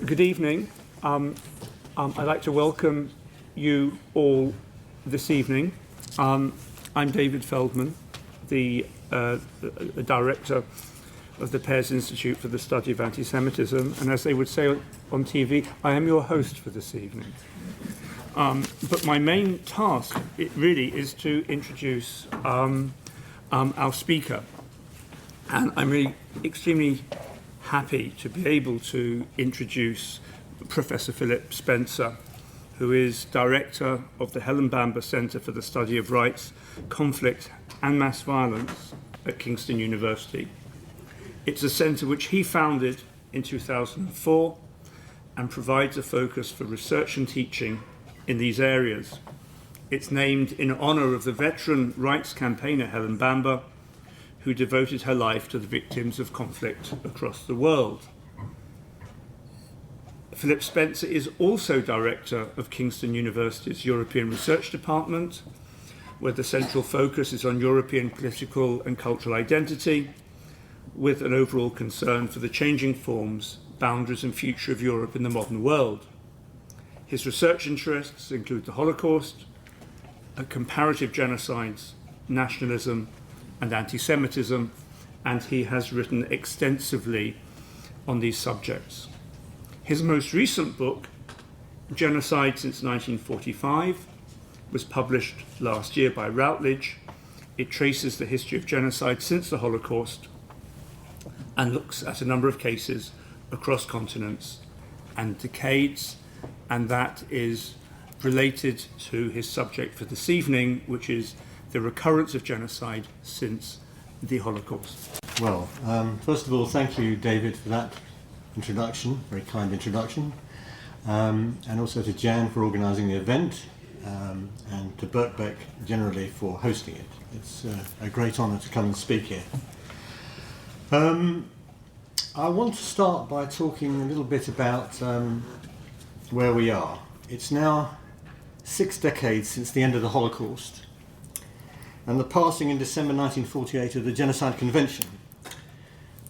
Good evening. I'd like to welcome you all this evening. I'm David Feldman, the director of the Pears Institute for the Study of Anti-Semitism, and as they would say on TV, I am your host for this evening. But my main task, it really, is to introduce our speaker, and I'm really extremely happy to be able to introduce Professor Philip Spencer, who is director of the Helen Bamber Centre for the Study of Rights, Conflict and Mass Violence at Kingston University. It's a centre which he founded in 2004 and provides a focus for research and teaching in these areas. It's named in honour of the veteran rights campaigner Helen Bamber, who devoted her life to the victims of conflict across the world. Philip Spencer is also director of Kingston University's European Research Department, where the central focus is on European political and cultural identity, with an overall concern for the changing forms, boundaries and future of Europe in the modern world. His research interests include the Holocaust, comparative genocides, nationalism and anti-Semitism, and he has written extensively on these subjects. His most recent book, Genocide since 1945, was published last year by Routledge. It traces the history of genocide since the Holocaust and looks at a number of cases across continents and decades, and that is related to his subject for this evening, which is the recurrence of genocide since the Holocaust. Well, first of all, thank you, David, for that introduction, very kind introduction, and also to Jan for organising the event, and to Birkbeck generally for hosting it. It's a great honour to come and speak here. I want to start by talking a little bit about where we are. It's now 6 decades since the end of the Holocaust and the passing in December 1948 of the Genocide Convention,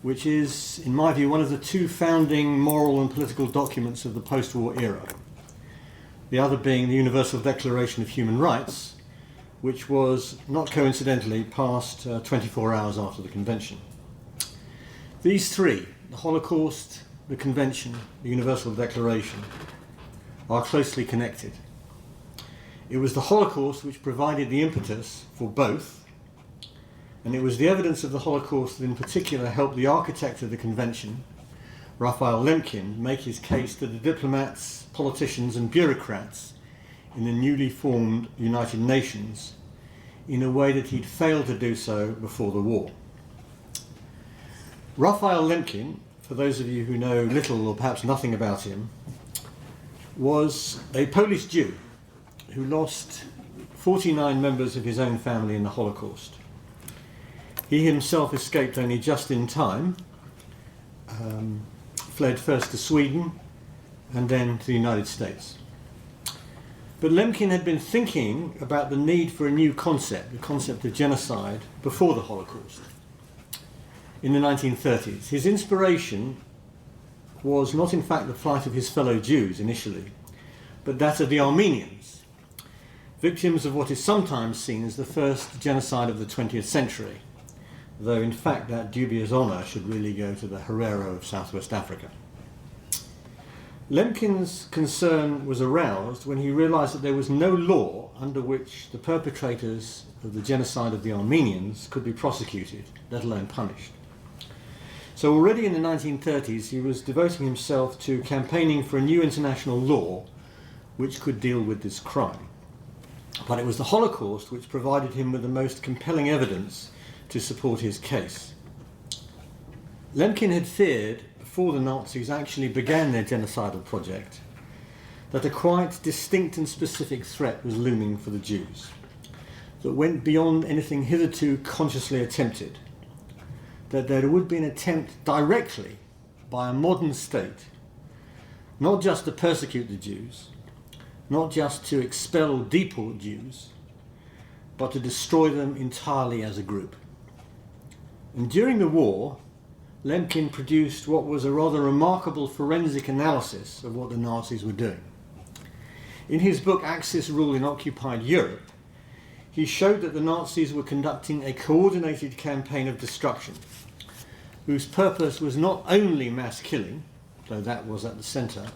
which is, in my view, one of the two founding moral and political documents of the post-war era. The other being the Universal Declaration of Human Rights, which was, not coincidentally, passed 24 hours after the convention. These three, the Holocaust, the Convention, the Universal Declaration, are closely connected. It was the Holocaust which provided the impetus for both, and it was the evidence of the Holocaust that in particular helped the architect of the Convention, Raphael Lemkin, make his case to the diplomats, politicians and bureaucrats in the newly formed United Nations in a way that he'd failed to do so before the war. Raphael Lemkin, for those of you who know little or perhaps nothing about him, was a Polish Jew who lost 49 members of his own family in the Holocaust. He himself escaped only just in time, fled first to Sweden and then to the United States. But Lemkin had been thinking about the need for a new concept, the concept of genocide, before the Holocaust, in the 1930s. His inspiration was not in fact the plight of his fellow Jews initially, but that of the Armenians, victims of what is sometimes seen as the first genocide of the 20th century, though in fact that dubious honour should really go to the Herero of Southwest Africa. Lemkin's concern was aroused when he realised that there was no law under which the perpetrators of the genocide of the Armenians could be prosecuted, let alone punished. So already in the 1930s he was devoting himself to campaigning for a new international law which could deal with this crime. But it was the Holocaust which provided him with the most compelling evidence to support his case. Lemkin had feared, before the Nazis actually began their genocidal project, that a quite distinct and specific threat was looming for the Jews, that went beyond anything hitherto consciously attempted, that there would be an attempt directly by a modern state, not just to persecute the Jews, not just to expel or deport Jews, but to destroy them entirely as a group. And during the war, Lemkin produced what was a rather remarkable forensic analysis of what the Nazis were doing. In his book Axis Rule in Occupied Europe, he showed that the Nazis were conducting a coordinated campaign of destruction, whose purpose was not only mass killing, though that was at the centre,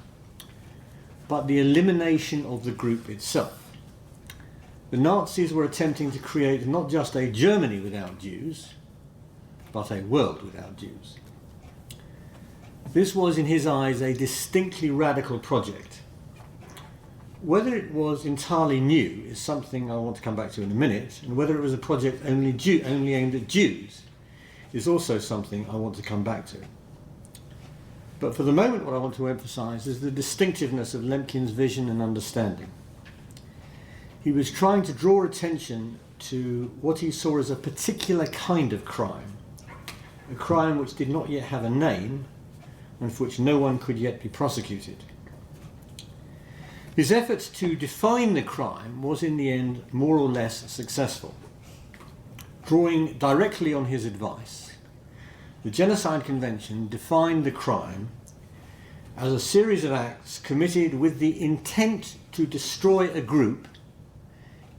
but the elimination of the group itself. The Nazis were attempting to create not just a Germany without Jews, but a world without Jews. This was, in his eyes, a distinctly radical project. Whether it was entirely new is something I want to come back to in a minute, and whether it was a project only aimed at Jews is also something I want to come back to. But for the moment, what I want to emphasise is the distinctiveness of Lemkin's vision and understanding. He was trying to draw attention to what he saw as a particular kind of crime, a crime which did not yet have a name and for which no one could yet be prosecuted. His efforts to define the crime was in the end more or less successful. Drawing directly on his advice, the Genocide Convention defined the crime as a series of acts committed with the intent to destroy a group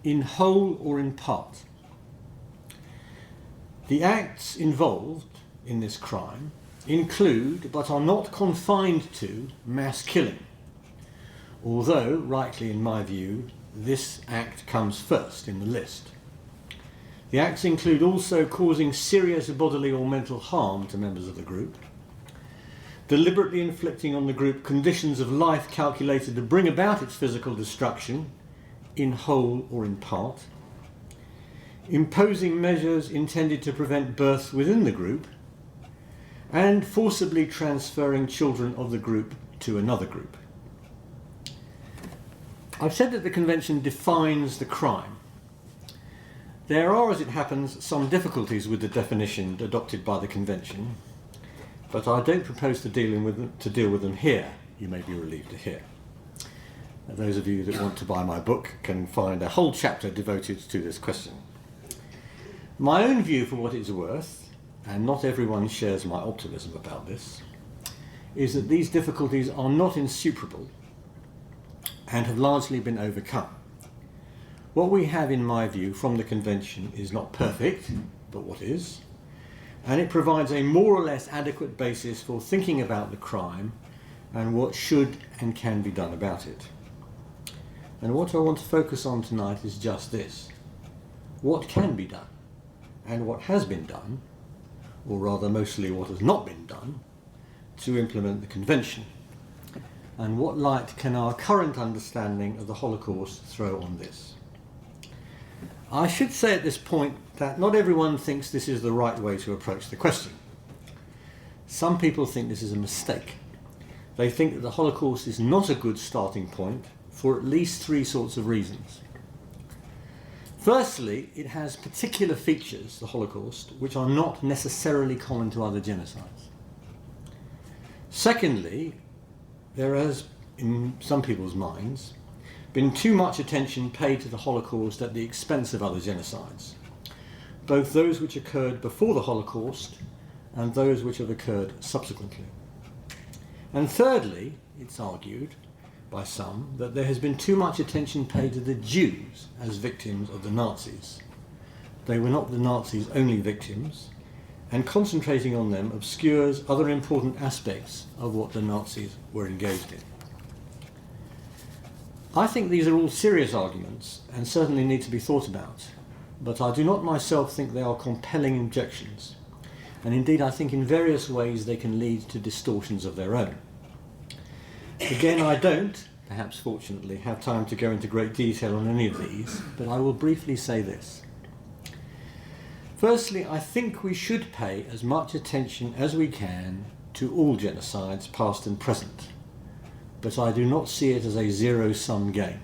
in whole or in part. The acts involved in this crime include, but are not confined to, mass killing. Although, rightly in my view, this act comes first in the list. The acts include also causing serious bodily or mental harm to members of the group, deliberately inflicting on the group conditions of life calculated to bring about its physical destruction, in whole or in part, imposing measures intended to prevent births within the group, and forcibly transferring children of the group to another group. I've said that the Convention defines the crime. There are, as it happens, some difficulties with the definition adopted by the Convention, but I don't propose to deal with them here, you may be relieved to hear. Those of you that want to buy my book can find a whole chapter devoted to this question. My own view, for what it's worth, and not everyone shares my optimism about this, is that these difficulties are not insuperable and have largely been overcome. What we have, in my view, from the Convention is not perfect, but what is, and it provides a more or less adequate basis for thinking about the crime and what should and can be done about it. And what I want to focus on tonight is just this: what can be done, and what has been done, or rather mostly what has not been done, to implement the Convention, and what light can our current understanding of the Holocaust throw on this. I should say at this point that not everyone thinks this is the right way to approach the question. Some people think this is a mistake. They think that the Holocaust is not a good starting point for at least three sorts of reasons. Firstly, it has particular features, the Holocaust, which are not necessarily common to other genocides. Secondly, there has, in some people's minds, been too much attention paid to the Holocaust at the expense of other genocides, both those which occurred before the Holocaust and those which have occurred subsequently. And thirdly, it's argued by some that there has been too much attention paid to the Jews as victims of the Nazis. They were not the Nazis' only victims, and concentrating on them obscures other important aspects of what the Nazis were engaged in. I think these are all serious arguments and certainly need to be thought about, but I do not myself think they are compelling objections, and indeed I think in various ways they can lead to distortions of their own. Again, I don't, perhaps fortunately, have time to go into great detail on any of these, but I will briefly say this. Firstly, I think we should pay as much attention as we can to all genocides, past and present, but I do not see it as a zero-sum game.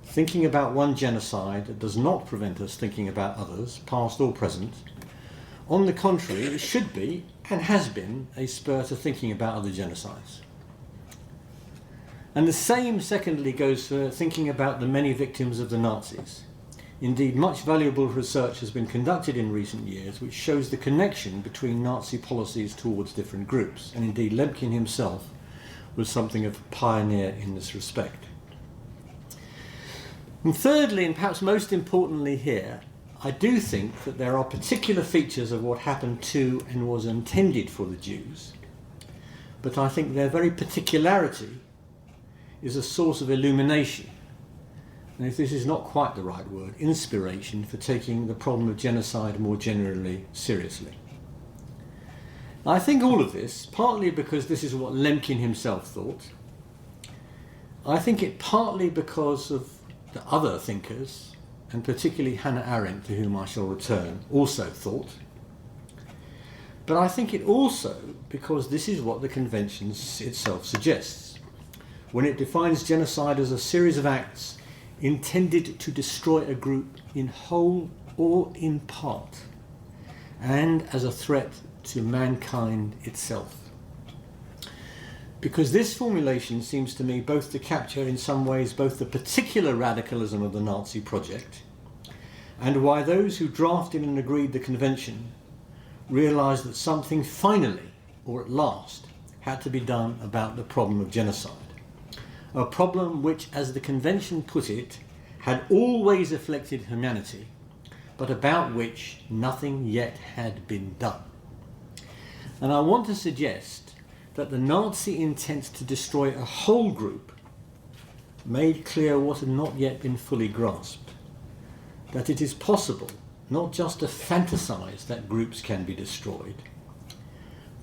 Thinking about one genocide does not prevent us thinking about others, past or present. On the contrary, it should be, and has been, a spur to thinking about other genocides. And the same, secondly, goes for thinking about the many victims of the Nazis. Indeed, much valuable research has been conducted in recent years which shows the connection between Nazi policies towards different groups, and indeed Lemkin himself was something of a pioneer in this respect. And thirdly, and perhaps most importantly here, I do think that there are particular features of what happened to and was intended for the Jews, but I think their very particularity is a source of illumination, and if this is not quite the right word, inspiration for taking the problem of genocide more generally seriously. I think all of this, partly because this is what Lemkin himself thought, I think it partly because of the other thinkers, and particularly Hannah Arendt, to whom I shall return, also thought. But I think it also because this is what the Convention itself suggests, when it defines genocide as a series of acts intended to destroy a group in whole or in part, and as a threat to mankind itself. Because this formulation seems to me both to capture in some ways both the particular radicalism of the Nazi project and why those who drafted and agreed the convention realised that something finally, or at last, had to be done about the problem of genocide. A problem which, as the convention put it, had always afflicted humanity, but about which nothing yet had been done. And I want to suggest that the Nazi intent to destroy a whole group made clear what had not yet been fully grasped, that it is possible not just to fantasize that groups can be destroyed,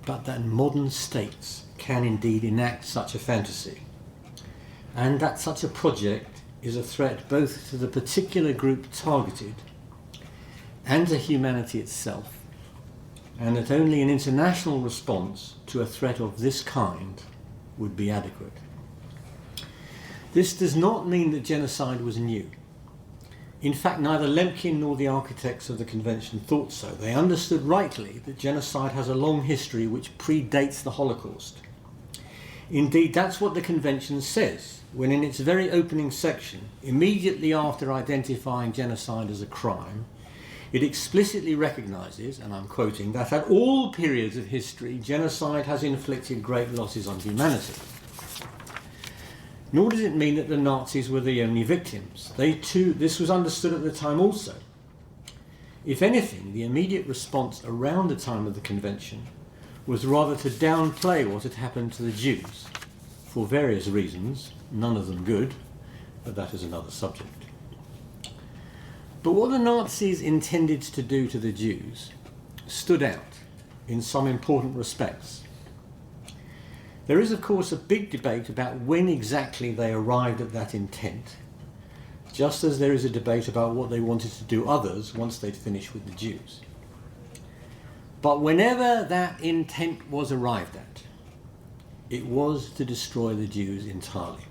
but that modern states can indeed enact such a fantasy, and that such a project is a threat both to the particular group targeted and to humanity itself, and that only an international response to a threat of this kind would be adequate. This does not mean that genocide was new. In fact, neither Lemkin nor the architects of the convention thought so. They understood rightly that genocide has a long history which predates the Holocaust. Indeed, that's what the convention says, when in its very opening section, immediately after identifying genocide as a crime, it explicitly recognises, and I'm quoting, that at all periods of history, genocide has inflicted great losses on humanity. Nor does it mean that the Nazis were the only victims. They too, this was understood at the time also. If anything, the immediate response around the time of the convention was rather to downplay what had happened to the Jews, for various reasons, none of them good, but that is another subject. But what the Nazis intended to do to the Jews stood out in some important respects. There is, of course, a big debate about when exactly they arrived at that intent, just as there is a debate about what they wanted to do others once they'd finished with the Jews. But whenever that intent was arrived at, it was to destroy the Jews entirely,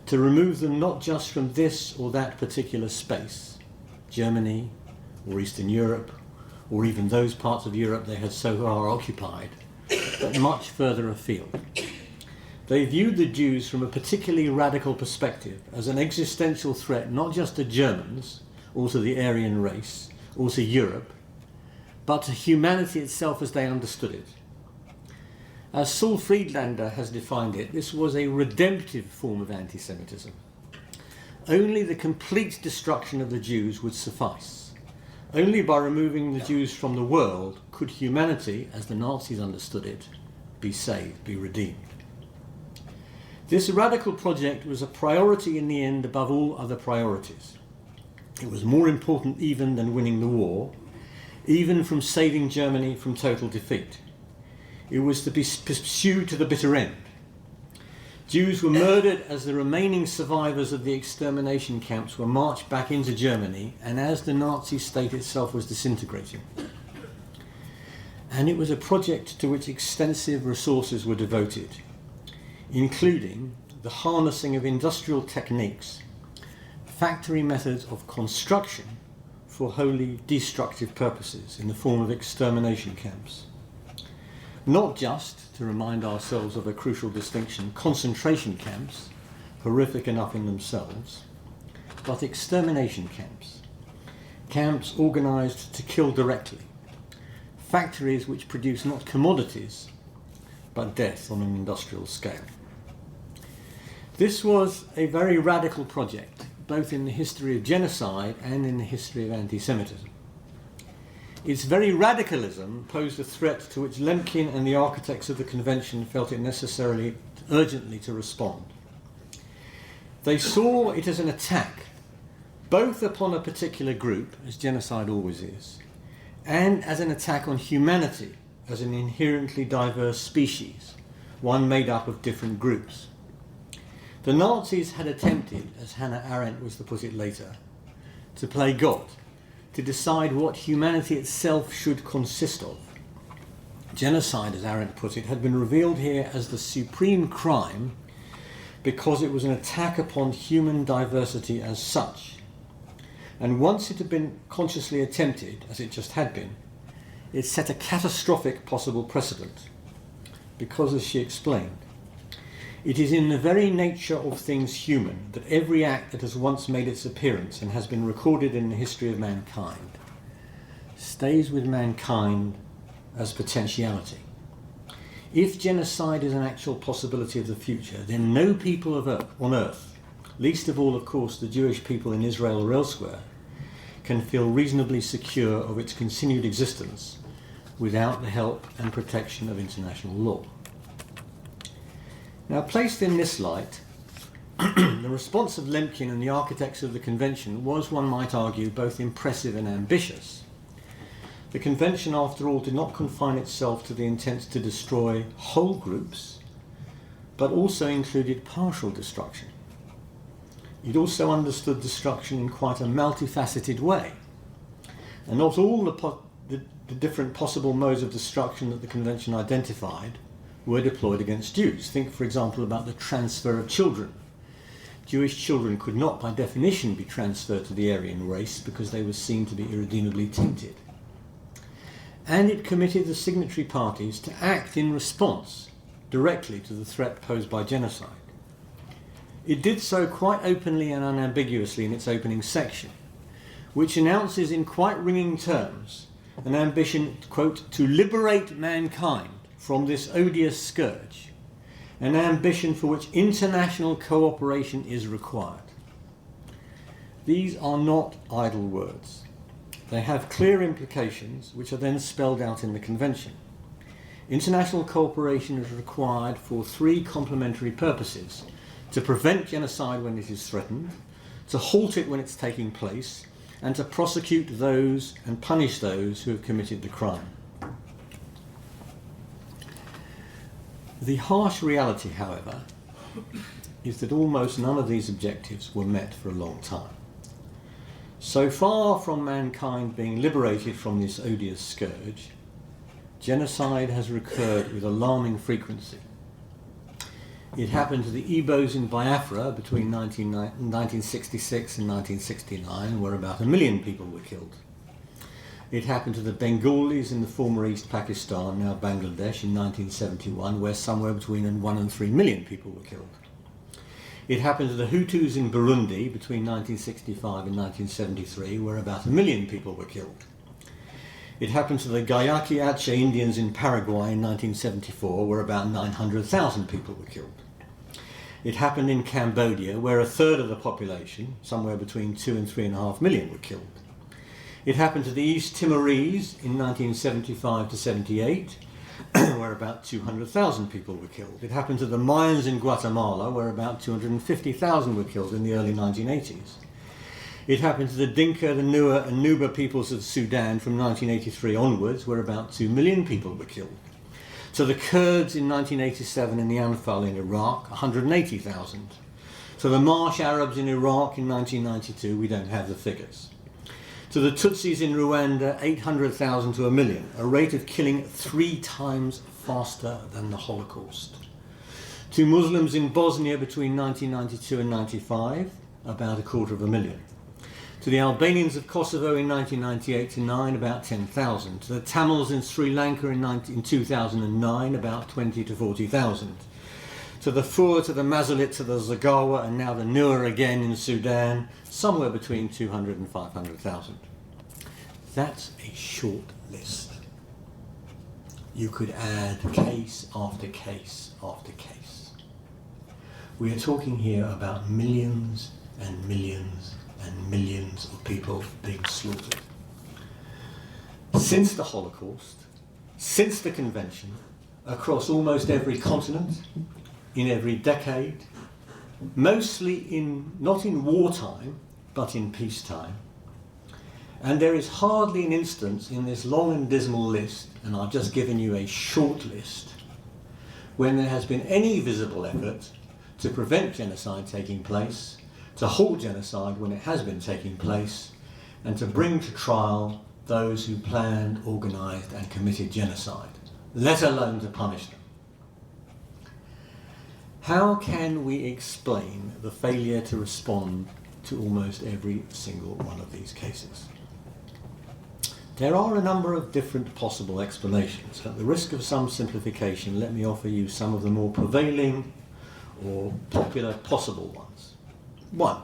to remove them not just from this or that particular space, Germany, or Eastern Europe, or even those parts of Europe they had so far occupied, but much further afield. They viewed the Jews from a particularly radical perspective as an existential threat not just to Germans, or to the Aryan race, or to Europe, but to humanity itself as they understood it. As Saul Friedlander has defined it, this was a redemptive form of anti-Semitism. Only the complete destruction of the Jews would suffice. Only by removing the Jews from the world could humanity, as the Nazis understood it, be saved, be redeemed. This radical project was a priority in the end above all other priorities. It was more important even than winning the war, even from saving Germany from total defeat. It was to be pursued to the bitter end. Jews were murdered as the remaining survivors of the extermination camps were marched back into Germany and as the Nazi state itself was disintegrating. And it was a project to which extensive resources were devoted, including the harnessing of industrial techniques, factory methods of construction for wholly destructive purposes in the form of extermination camps. Not just, to remind ourselves of a crucial distinction, concentration camps, horrific enough in themselves, but extermination camps, camps organised to kill directly, factories which produce not commodities but death on an industrial scale. This was a very radical project, both in the history of genocide and in the history of anti-Semitism. Its very radicalism posed a threat to which Lemkin and the architects of the convention felt it necessarily urgently to respond. They saw it as an attack, both upon a particular group, as genocide always is, and as an attack on humanity as an inherently diverse species, one made up of different groups. The Nazis had attempted, as Hannah Arendt was to put it later, to play God, to decide what humanity itself should consist of. Genocide, as Arendt put it, had been revealed here as the supreme crime because it was an attack upon human diversity as such. And once it had been consciously attempted, as it just had been, it set a catastrophic possible precedent. Because, as she explained, it is in the very nature of things human that every act that has once made its appearance and has been recorded in the history of mankind stays with mankind as potentiality. If genocide is an actual possibility of the future, then no people on earth, least of all, of course, the Jewish people in Israel or elsewhere, can feel reasonably secure of its continued existence without the help and protection of international law. Now, placed in this light, the response of Lemkin and the architects of the convention was, one might argue, both impressive and ambitious. The convention, after all, did not confine itself to the intent to destroy whole groups, but also included partial destruction. It also understood destruction in quite a multifaceted way, and not all the different possible modes of destruction that the convention identified were deployed against Jews. Think, for example, about the transfer of children. Jewish children could not, by definition, be transferred to the Aryan race because they were seen to be irredeemably tainted. And it committed the signatory parties to act in response directly to the threat posed by genocide. It did so quite openly and unambiguously in its opening section, which announces in quite ringing terms an ambition, quote, to liberate mankind from this odious scourge, an ambition for which international cooperation is required. These are not idle words. They have clear implications which are then spelled out in the convention. International cooperation is required for three complementary purposes: to prevent genocide when it is threatened, to halt it when it's taking place, and to prosecute those and punish those who have committed the crime. The harsh reality, however, is that almost none of these objectives were met for a long time. So far from mankind being liberated from this odious scourge, genocide has recurred with alarming frequency. It happened to the Igbos in Biafra between 1966 and 1969, where about 1 million people were killed. It happened to the Bengalis in the former East Pakistan, now Bangladesh, in 1971, where somewhere between 1 and 3 million people were killed. It happened to the Hutus in Burundi between 1965 and 1973, where about 1 million people were killed. It happened to the Guayaki-Ache Indians in Paraguay in 1974, where about 900,000 people were killed. It happened in Cambodia, where a third of the population, somewhere between 2 and 3.5 million, were killed. It happened to the East Timorese in 1975 to 78, where about 200,000 people were killed. It happened to the Mayans in Guatemala, where about 250,000 were killed in the early 1980s. It happened to the Dinka, the Nuer and Nuba peoples of Sudan from 1983 onwards, where about 2 million people were killed. To the Kurds in 1987 in the Anfal in Iraq, 180,000. To the Marsh Arabs in Iraq in 1992, we don't have the figures. To the Tutsis in Rwanda, 800,000 to 1 million, a rate of killing 3 times faster than the Holocaust. To Muslims in Bosnia between 1992 and 95, about 250,000. To the Albanians of Kosovo in 1998-9, about 10,000. To the Tamils in Sri Lanka in 2009, about 20 to 40,000. To the Fur, to the Mazalit, to the Zagawa, and now the Nuer again in Sudan, somewhere between 200 and 500,000. That's a short list. You could add case after case after case. We are talking here about millions and millions and millions of people being slaughtered. Since the Holocaust, since the Convention, across almost every continent, in every decade, mostly not in wartime, but in peacetime. And there is hardly an instance in this long and dismal list, and I've just given you a short list, when there has been any visible effort to prevent genocide taking place, to halt genocide when it has been taking place, and to bring to trial those who planned, organised and committed genocide, let alone to punish them. How can we explain the failure to respond to almost every single one of these cases? There are a number of different possible explanations. At the risk of some simplification, let me offer you some of the more prevailing or popular possible ones. One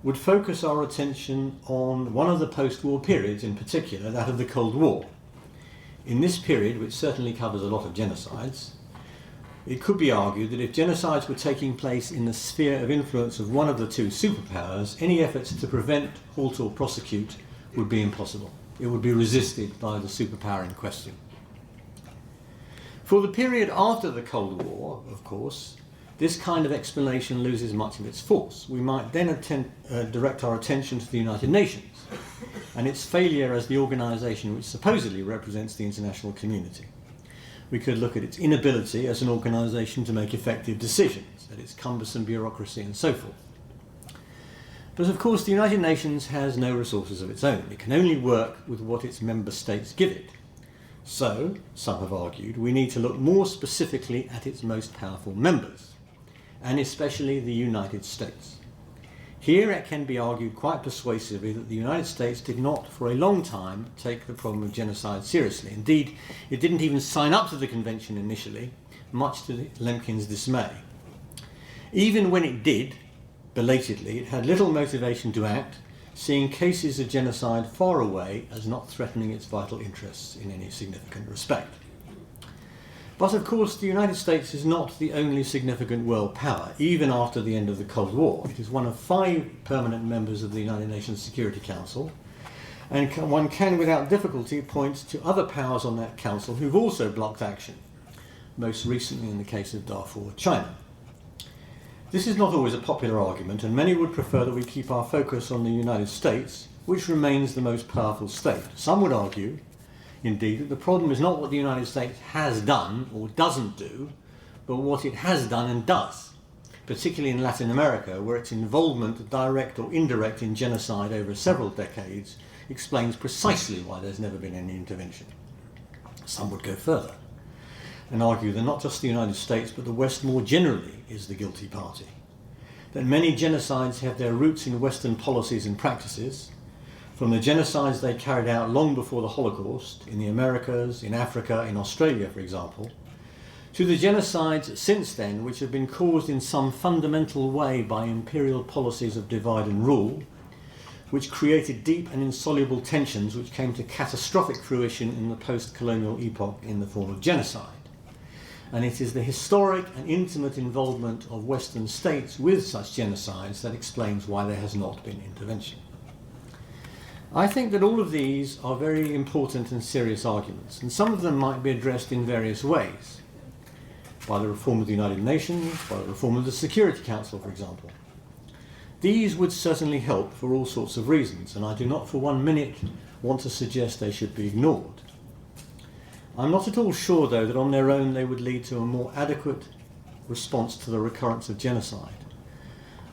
would focus our attention on one of the post-war periods, in particular that of the Cold War. In this period, which certainly covers a lot of genocides, it could be argued that if genocides were taking place in the sphere of influence of one of the two superpowers, any efforts to prevent, halt or prosecute would be impossible. It would be resisted by the superpower in question. For the period after the Cold War, of course, this kind of explanation loses much of its force. We might then direct our attention to the United Nations and its failure as the organisation which supposedly represents the international community. We could look at its inability as an organisation to make effective decisions, at its cumbersome bureaucracy and so forth. But of course the United Nations has no resources of its own. It can only work with what its member states give it. So, some have argued, we need to look more specifically at its most powerful members, and especially the United States. Here it can be argued quite persuasively that the United States did not for a long time take the problem of genocide seriously. Indeed, it didn't even sign up to the convention initially, much to Lemkin's dismay. Even when it did, belatedly, it had little motivation to act, seeing cases of genocide far away as not threatening its vital interests in any significant respect. But of course the United States is not the only significant world power, even after the end of the Cold War. It is one of 5 permanent members of the United Nations Security Council, and one can without difficulty point to other powers on that council who've also blocked action, most recently in the case of Darfur, China. This is not always a popular argument, and many would prefer that we keep our focus on the United States, which remains the most powerful state. Some would argue, indeed, that the problem is not what the United States has done or doesn't do, but what it has done and does, particularly in Latin America, where its involvement, direct or indirect, in genocide over several decades explains precisely why there's never been any intervention. Some would go further and argue that not just the United States, but the West more generally is the guilty party, that many genocides have their roots in Western policies and practices, from the genocides they carried out long before the Holocaust, in the Americas, in Africa, in Australia, for example, to the genocides since then which have been caused in some fundamental way by imperial policies of divide and rule, which created deep and insoluble tensions which came to catastrophic fruition in the post-colonial epoch in the form of genocide. And it is the historic and intimate involvement of Western states with such genocides that explains why there has not been intervention. I think that all of these are very important and serious arguments, and some of them might be addressed in various ways. By the reform of the United Nations, by the reform of the Security Council, for example. These would certainly help for all sorts of reasons, and I do not for one minute want to suggest they should be ignored. I'm not at all sure, though, that on their own they would lead to a more adequate response to the recurrence of genocide,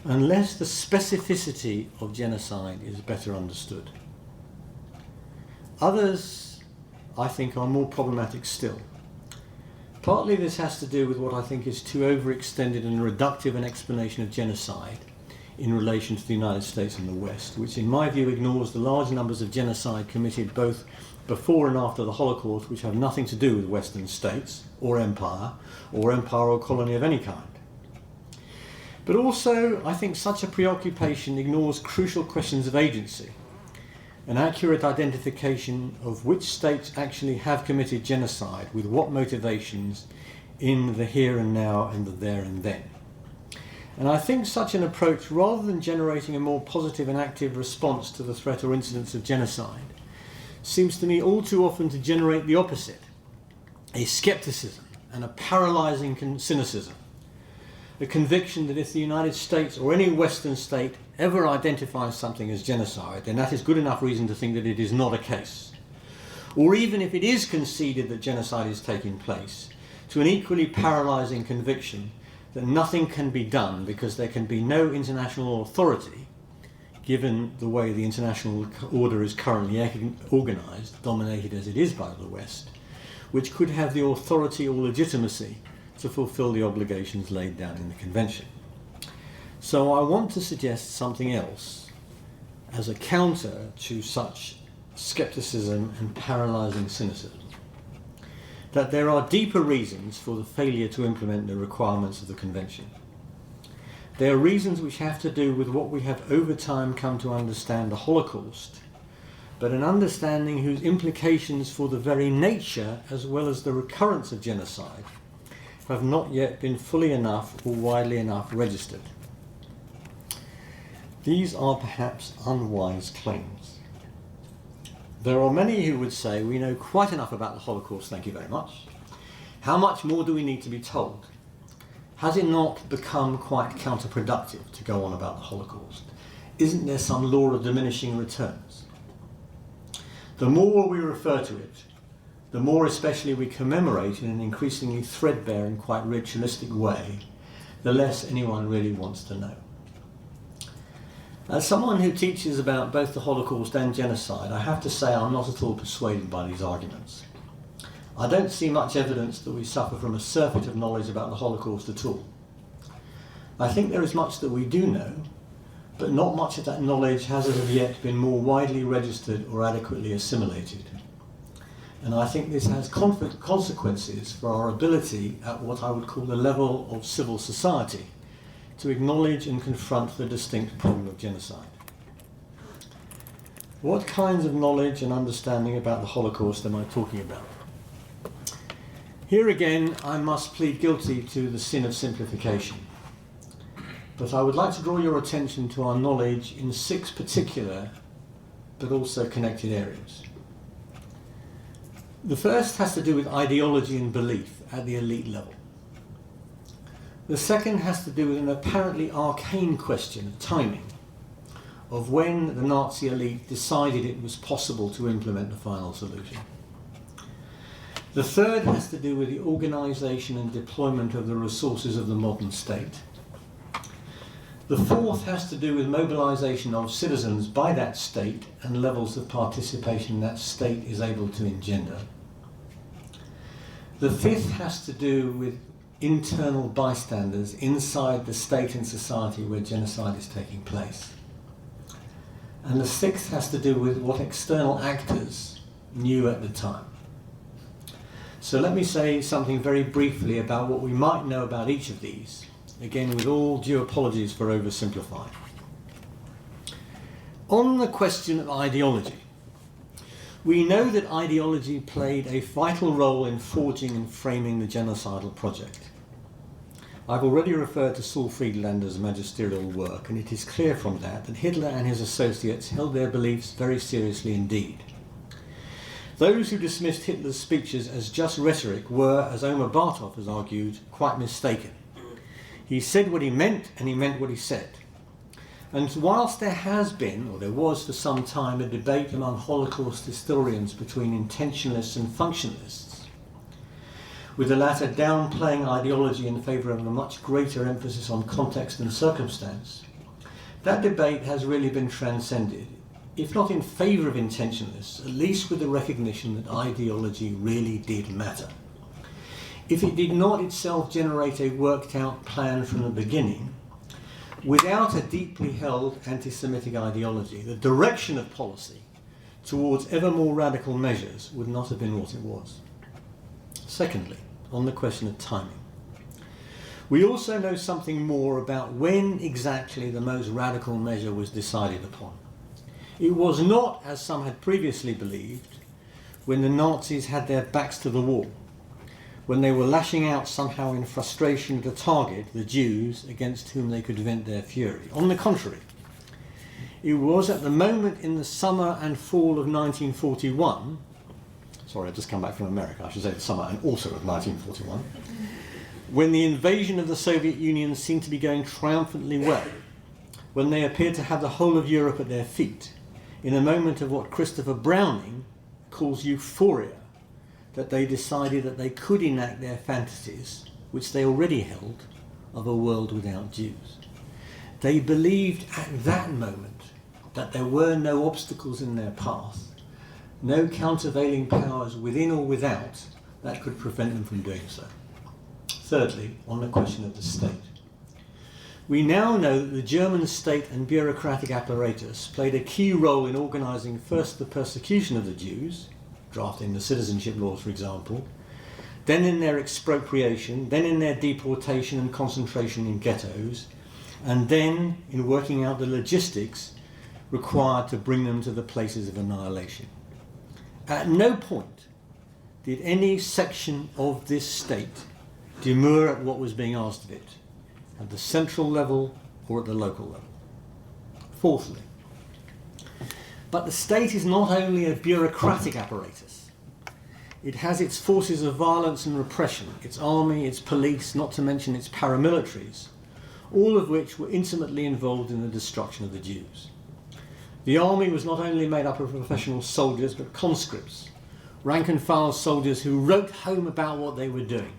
unless the specificity of genocide is better understood. Others, I think, are more problematic still. Partly this has to do with what I think is too overextended and reductive an explanation of genocide in relation to the United States and the West, which in my view ignores the large numbers of genocide committed both before and after the Holocaust, which have nothing to do with Western states or empire or colony of any kind. But also, I think such a preoccupation ignores crucial questions of agency, an accurate identification of which states actually have committed genocide, with what motivations, in the here and now and the there and then. And I think such an approach, rather than generating a more positive and active response to the threat or incidence of genocide, seems to me all too often to generate the opposite, a scepticism and a paralysing cynicism, a conviction that if the United States or any Western state ever identifies something as genocide, then that is good enough reason to think that it is not a case. Or even if it is conceded that genocide is taking place, to an equally paralysing conviction that nothing can be done because there can be no international authority, given the way the international order is currently organised, dominated as it is by the West, which could have the authority or legitimacy to fulfil the obligations laid down in the Convention. So I want to suggest something else as a counter to such scepticism and paralysing cynicism. That there are deeper reasons for the failure to implement the requirements of the Convention. There are reasons which have to do with what we have over time come to understand the Holocaust, but an understanding whose implications for the very nature as well as the recurrence of genocide have not yet been fully enough or widely enough registered. These are perhaps unwise claims. There are many who would say we know quite enough about the Holocaust, thank you very much. How much more do we need to be told? Has it not become quite counterproductive to go on about the Holocaust? Isn't there some law of diminishing returns? The more we refer to it, the more especially we commemorate in an increasingly threadbare and quite ritualistic way, the less anyone really wants to know. As someone who teaches about both the Holocaust and genocide, I have to say I'm not at all persuaded by these arguments. I don't see much evidence that we suffer from a surfeit of knowledge about the Holocaust at all. I think there is much that we do know, but not much of that knowledge has as of yet been more widely registered or adequately assimilated. And I think this has consequences for our ability at what I would call the level of civil society to acknowledge and confront the distinct problem of genocide. What kinds of knowledge and understanding about the Holocaust am I talking about? Here again, I must plead guilty to the sin of simplification. But I would like to draw your attention to our knowledge in 6 particular, but also connected areas. The first has to do with ideology and belief at the elite level. The second has to do with an apparently arcane question of timing, of when the Nazi elite decided it was possible to implement the final solution. The third has to do with the organisation and deployment of the resources of the modern state. The fourth has to do with mobilisation of citizens by that state and levels of participation that state is able to engender. The fifth has to do with internal bystanders inside the state and society where genocide is taking place. And the sixth has to do with what external actors knew at the time. So let me say something very briefly about what we might know about each of these, again with all due apologies for oversimplifying. On the question of ideology, we know that ideology played a vital role in forging and framing the genocidal project. I've already referred to Saul Friedlander's magisterial work, and it is clear from that Hitler and his associates held their beliefs very seriously indeed. Those who dismissed Hitler's speeches as just rhetoric were, as Omar Bartov has argued, quite mistaken. He said what he meant, and he meant what he said. And whilst there has been, or there was for some time, a debate among Holocaust historians between intentionalists and functionalists, with the latter downplaying ideology in favour of a much greater emphasis on context and circumstance, that debate has really been transcended, if not in favour of intentionalists, at least with the recognition that ideology really did matter. If it did not itself generate a worked out plan from the beginning, without a deeply held anti-Semitic ideology, the direction of policy towards ever more radical measures would not have been what it was. Secondly, on the question of timing, we also know something more about when exactly the most radical measure was decided upon. It was not, as some had previously believed, when the Nazis had their backs to the wall, when they were lashing out somehow in frustration to target the Jews against whom they could vent their fury. On the contrary, it was at the moment in the summer and fall of 1941, sorry, I've just come back from America, I should say the summer and autumn of 1941, when the invasion of the Soviet Union seemed to be going triumphantly well, when they appeared to have the whole of Europe at their feet, in a moment of what Christopher Browning calls euphoria, that they decided that they could enact their fantasies, which they already held, of a world without Jews. They believed at that moment that there were no obstacles in their path, no countervailing powers within or without that could prevent them from doing so. Thirdly, on the question of the state. We now know that the German state and bureaucratic apparatus played a key role in organising first the persecution of the Jews, drafting the citizenship laws, for example, then in their expropriation, then in their deportation and concentration in ghettos, and then in working out the logistics required to bring them to the places of annihilation. At no point did any section of this state demur at what was being asked of it, at the central level or at the local level. Fourthly, but the state is not only a bureaucratic apparatus. It has its forces of violence and repression, its army, its police, not to mention its paramilitaries, all of which were intimately involved in the destruction of the Jews. The army was not only made up of professional soldiers, but conscripts, rank and file soldiers who wrote home about what they were doing.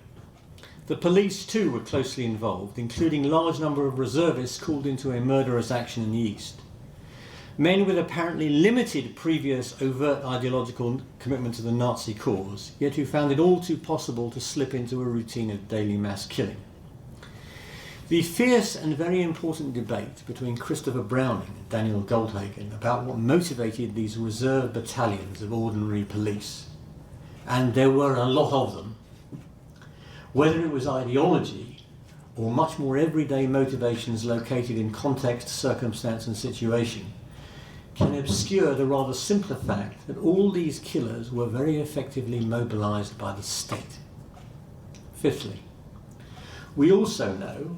The police too were closely involved, including a large number of reservists called into a murderous action in the East. Men with apparently limited previous overt ideological commitment to the Nazi cause, yet who found it all too possible to slip into a routine of daily mass killing. The fierce and very important debate between Christopher Browning and Daniel Goldhagen about what motivated these reserve battalions of ordinary police, and there were a lot of them, whether it was ideology or much more everyday motivations located in context, circumstance and situation, can obscure the rather simpler fact that all these killers were very effectively mobilised by the state. Fifthly, we also know,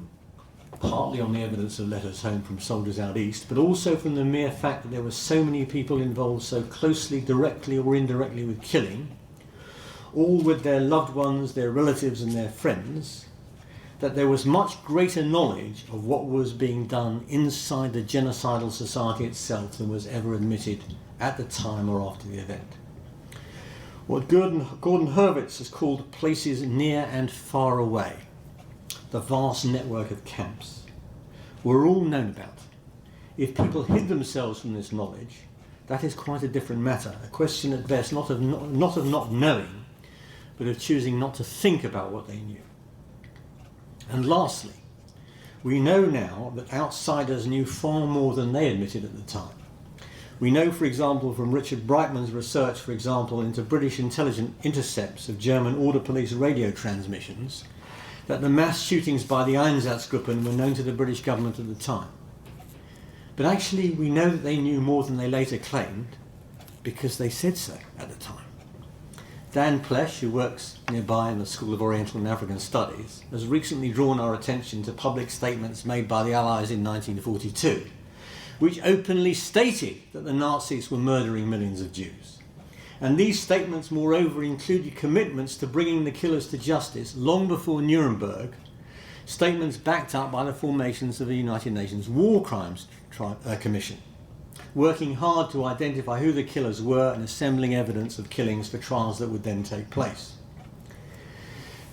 partly on the evidence of letters home from soldiers out east, but also from the mere fact that there were so many people involved so closely, directly or indirectly with killing, all with their loved ones, their relatives and their friends, that there was much greater knowledge of what was being done inside the genocidal society itself than was ever admitted at the time or after the event. What Gordon Hurwitz has called places near and far away, the vast network of camps, were all known about. If people hid themselves from this knowledge, that is quite a different matter, a question at best not of not knowing, but of choosing not to think about what they knew. And lastly, we know now that outsiders knew far more than they admitted at the time. We know, for example, from Richard Breitman's research, for example, into British intelligence intercepts of German order police radio transmissions, that the mass shootings by the Einsatzgruppen were known to the British government at the time. But actually, we know that they knew more than they later claimed, because they said so at the time. Dan Plesch, who works nearby in the School of Oriental and African Studies, has recently drawn our attention to public statements made by the Allies in 1942, which openly stated that the Nazis were murdering millions of Jews. And these statements, moreover, included commitments to bringing the killers to justice long before Nuremberg, statements backed up by the formations of the United Nations War Crimes Commission, working hard to identify who the killers were and assembling evidence of killings for trials that would then take place.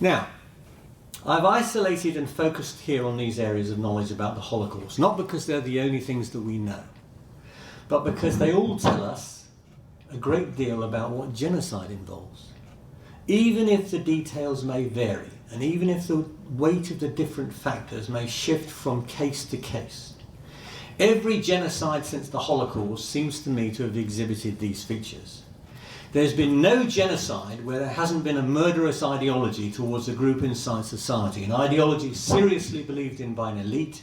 Now, I've isolated and focused here on these areas of knowledge about the Holocaust, not because they're the only things that we know, but because they all tell us a great deal about what genocide involves. Even if the details may vary, and even if the weight of the different factors may shift from case to case, every genocide since the Holocaust seems to me to have exhibited these features. There's been no genocide where there hasn't been a murderous ideology towards a group inside society, an ideology seriously believed in by an elite,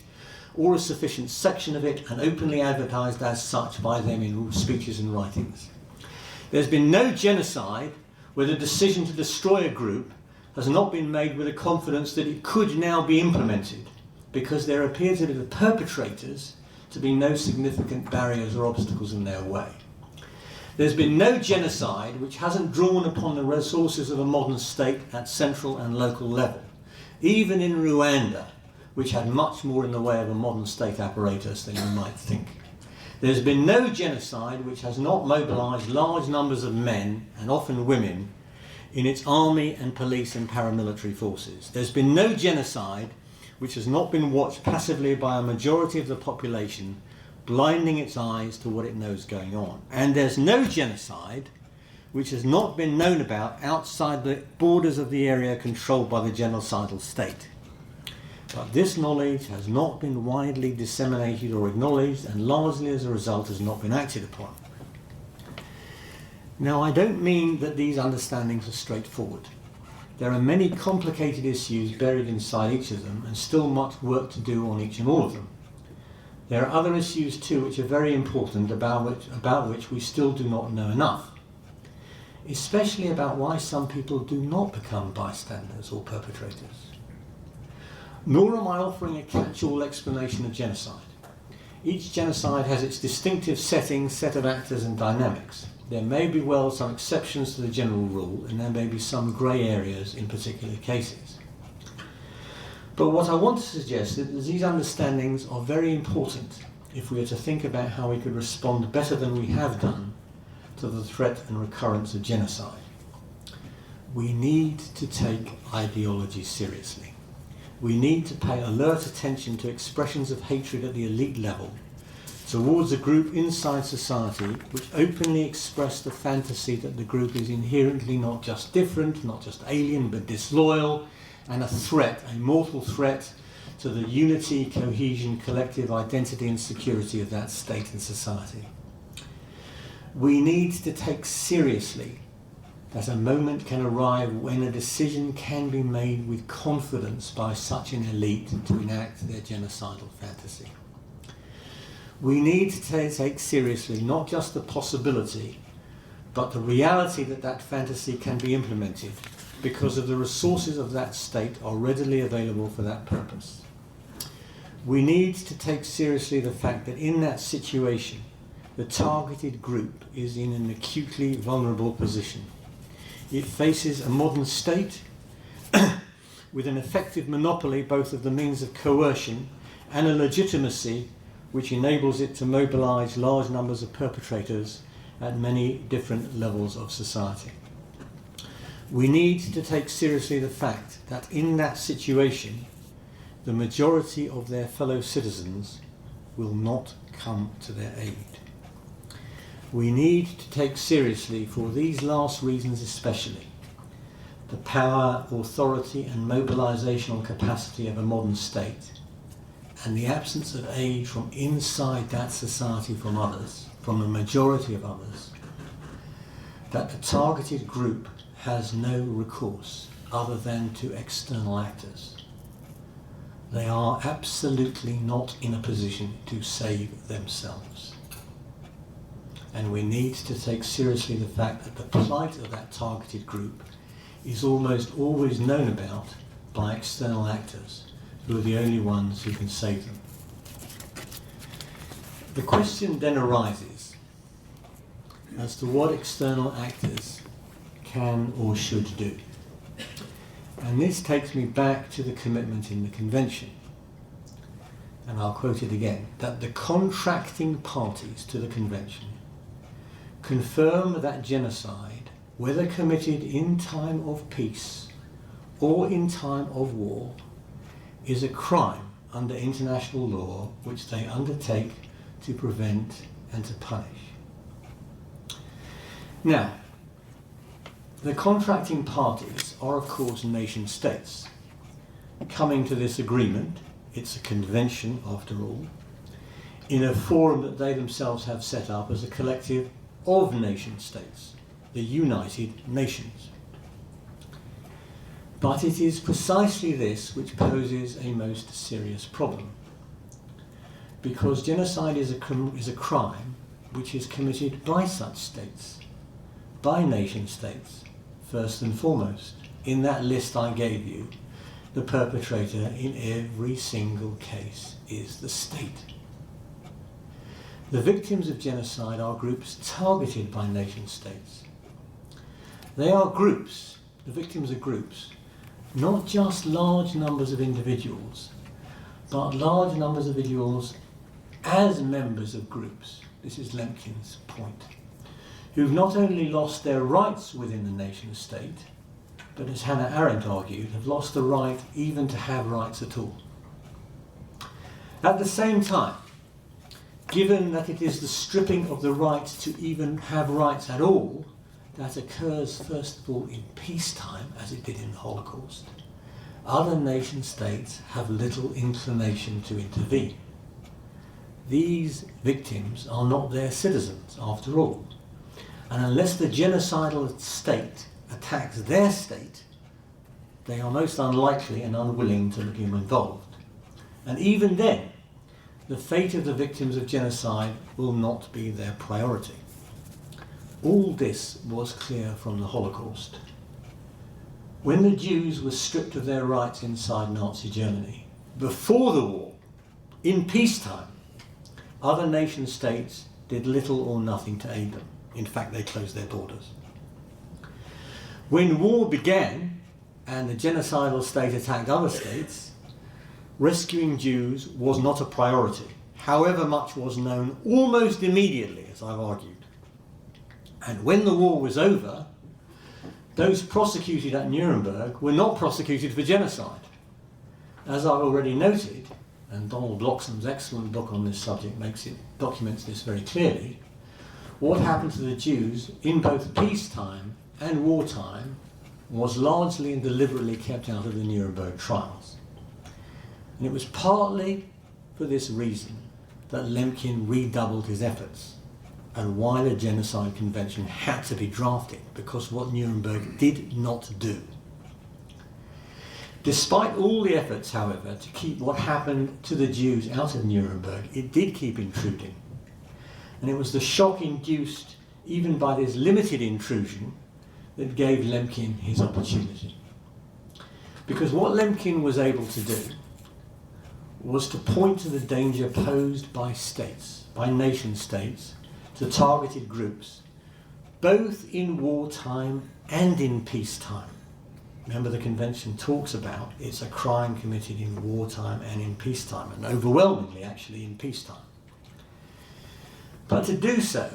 or a sufficient section of it, and openly advertised as such by them in speeches and writings. There's been no genocide where the decision to destroy a group has not been made with a confidence that it could now be implemented, because there appear to be the perpetrators to be no significant barriers or obstacles in their way. There's been no genocide which hasn't drawn upon the resources of a modern state at central and local level, even in Rwanda, which had much more in the way of a modern state apparatus than you might think. There's been no genocide which has not mobilised large numbers of men, and often women, in its army and police and paramilitary forces. There's been no genocide which has not been watched passively by a majority of the population, blinding its eyes to what it knows going on. And there's no genocide which has not been known about outside the borders of the area controlled by the genocidal state. But this knowledge has not been widely disseminated or acknowledged, and largely as a result has not been acted upon. Now, I don't mean that these understandings are straightforward. There are many complicated issues buried inside each of them, and still much work to do on each and all of them. There are other issues too which are very important, about which we still do not know enough, especially about why some people do not become bystanders or perpetrators. Nor am I offering a catch-all explanation of genocide. Each genocide has its distinctive setting, set of actors and dynamics. There may be well some exceptions to the general rule, and there may be some grey areas in particular cases. But what I want to suggest is that these understandings are very important if we are to think about how we could respond better than we have done to the threat and recurrence of genocide. We need to take ideology seriously. We need to pay alert attention to expressions of hatred at the elite level towards a group inside society which openly express the fantasy that the group is inherently not just different, not just alien, but disloyal, and a threat, a mortal threat to the unity, cohesion, collective identity and security of that state and society. We need to take seriously that a moment can arrive when a decision can be made with confidence by such an elite to enact their genocidal fantasy. We need to take seriously not just the possibility, but the reality that that fantasy can be implemented, because of the resources of that state are readily available for that purpose. We need to take seriously the fact that in that situation, the targeted group is in an acutely vulnerable position. It faces a modern state with an effective monopoly both of the means of coercion and a legitimacy which enables it to mobilise large numbers of perpetrators at many different levels of society. We need to take seriously the fact that in that situation, the majority of their fellow citizens will not come to their aid. We need to take seriously, for these last reasons especially, the power, authority and mobilisational capacity of a modern state, and the absence of aid from inside that society from others, from a majority of others, that the targeted group has no recourse other than to external actors. They are absolutely not in a position to save themselves. And we need to take seriously the fact that the plight of that targeted group is almost always known about by external actors, who are the only ones who can save them. The question then arises as to what external actors can or should do. And this takes me back to the commitment in the Convention. And I'll quote it again, that the contracting parties to the Convention confirm that genocide, whether committed in time of peace or in time of war, is a crime under international law which they undertake to prevent and to punish. Now, the contracting parties are of course nation states. Coming to this agreement, it's a convention after all, in a forum that they themselves have set up as a collective of nation states, the United Nations. But it is precisely this which poses a most serious problem. because genocide is a crime which is committed by such states, by nation states, first and foremost. In that list I gave you, the perpetrator in every single case is the state. The victims of genocide are groups targeted by nation states. They are groups, the victims are groups, not just large numbers of individuals, but large numbers of individuals as members of groups. This is Lemkin's point. Who've not only lost their rights within the nation state, but as Hannah Arendt argued, have lost the right even to have rights at all. At the same time, given that it is the stripping of the right to even have rights at all that occurs first of all in peacetime, as it did in the Holocaust, other nation states have little inclination to intervene. These victims are not their citizens, after all, and unless the genocidal state attacks their state, they are most unlikely and unwilling to become involved. And even then, the fate of the victims of genocide will not be their priority. All this was clear from the Holocaust. When the Jews were stripped of their rights inside Nazi Germany, before the war, in peacetime, other nation states did little or nothing to aid them. In fact, they closed their borders. When war began and the genocidal state attacked other states, rescuing Jews was not a priority, however much was known almost immediately, as I've argued. And when the war was over, those prosecuted at Nuremberg were not prosecuted for genocide. As I've already noted, and Donald Bloxham's excellent book on this subject documents this very clearly, what happened to the Jews in both peacetime and wartime was largely and deliberately kept out of the Nuremberg trials. And it was partly for this reason that Lemkin redoubled his efforts and why the Genocide Convention had to be drafted, because what Nuremberg did not do. Despite all the efforts, however, to keep what happened to the Jews out of Nuremberg, it did keep intruding. And it was the shock induced even by this limited intrusion that gave Lemkin his opportunity. Because what Lemkin was able to do was to point to the danger posed by states, by nation states, to targeted groups, both in wartime and in peacetime. Remember, the convention talks about it's a crime committed in wartime and in peacetime, and overwhelmingly actually in peacetime. But to do so,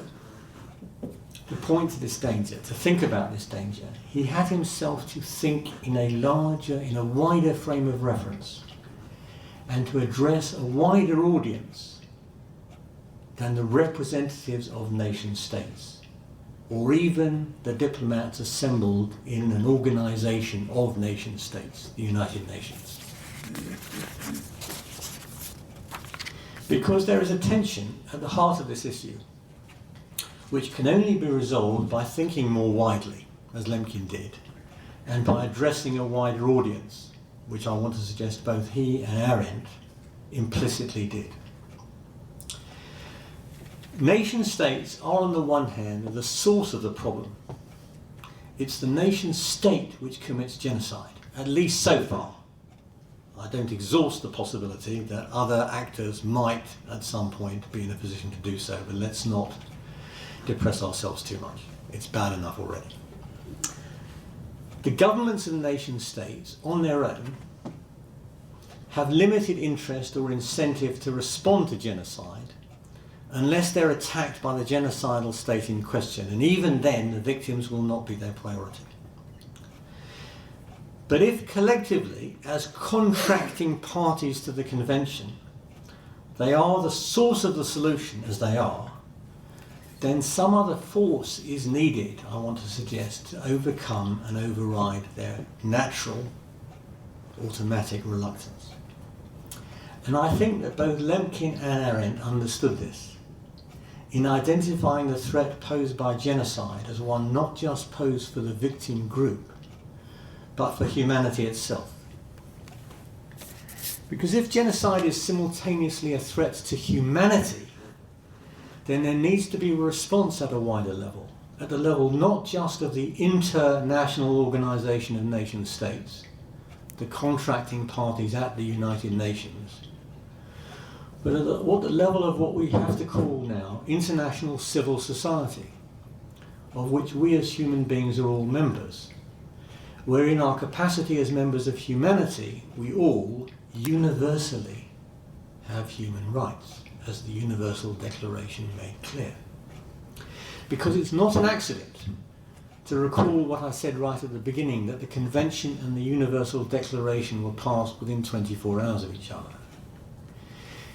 to point to this danger, to think about this danger, he had himself to think in a wider frame of reference, and to address a wider audience than the representatives of nation states, or even the diplomats assembled in an organisation of nation states, the United Nations. Because there is a tension at the heart of this issue, which can only be resolved by thinking more widely, as Lemkin did, and by addressing a wider audience, which I want to suggest both he and Arendt implicitly did. Nation states are, on the one hand, the source of the problem. It's the nation state which commits genocide, at least so far. I don't exhaust the possibility that other actors might at some point be in a position to do so, but let's not depress ourselves too much. It's bad enough already. The governments of nation states, on their own, have limited interest or incentive to respond to genocide unless they're attacked by the genocidal state in question, and even then the victims will not be their priority. But if collectively, as contracting parties to the convention, they are the source of the solution, as they are, then some other force is needed, I want to suggest, to overcome and override their natural, automatic reluctance. And I think that both Lemkin and Arendt understood this in identifying the threat posed by genocide as one not just posed for the victim group, but for humanity itself. Because if genocide is simultaneously a threat to humanity, then there needs to be a response at a wider level, at the level not just of the international organisation of nation states, the contracting parties at the United Nations, but at the level of what we have to call now international civil society, of which we as human beings are all members, where in our capacity as members of humanity, we all universally have human rights, as the Universal Declaration made clear. Because it's not an accident to recall what I said right at the beginning, that the Convention and the Universal Declaration were passed within 24 hours of each other.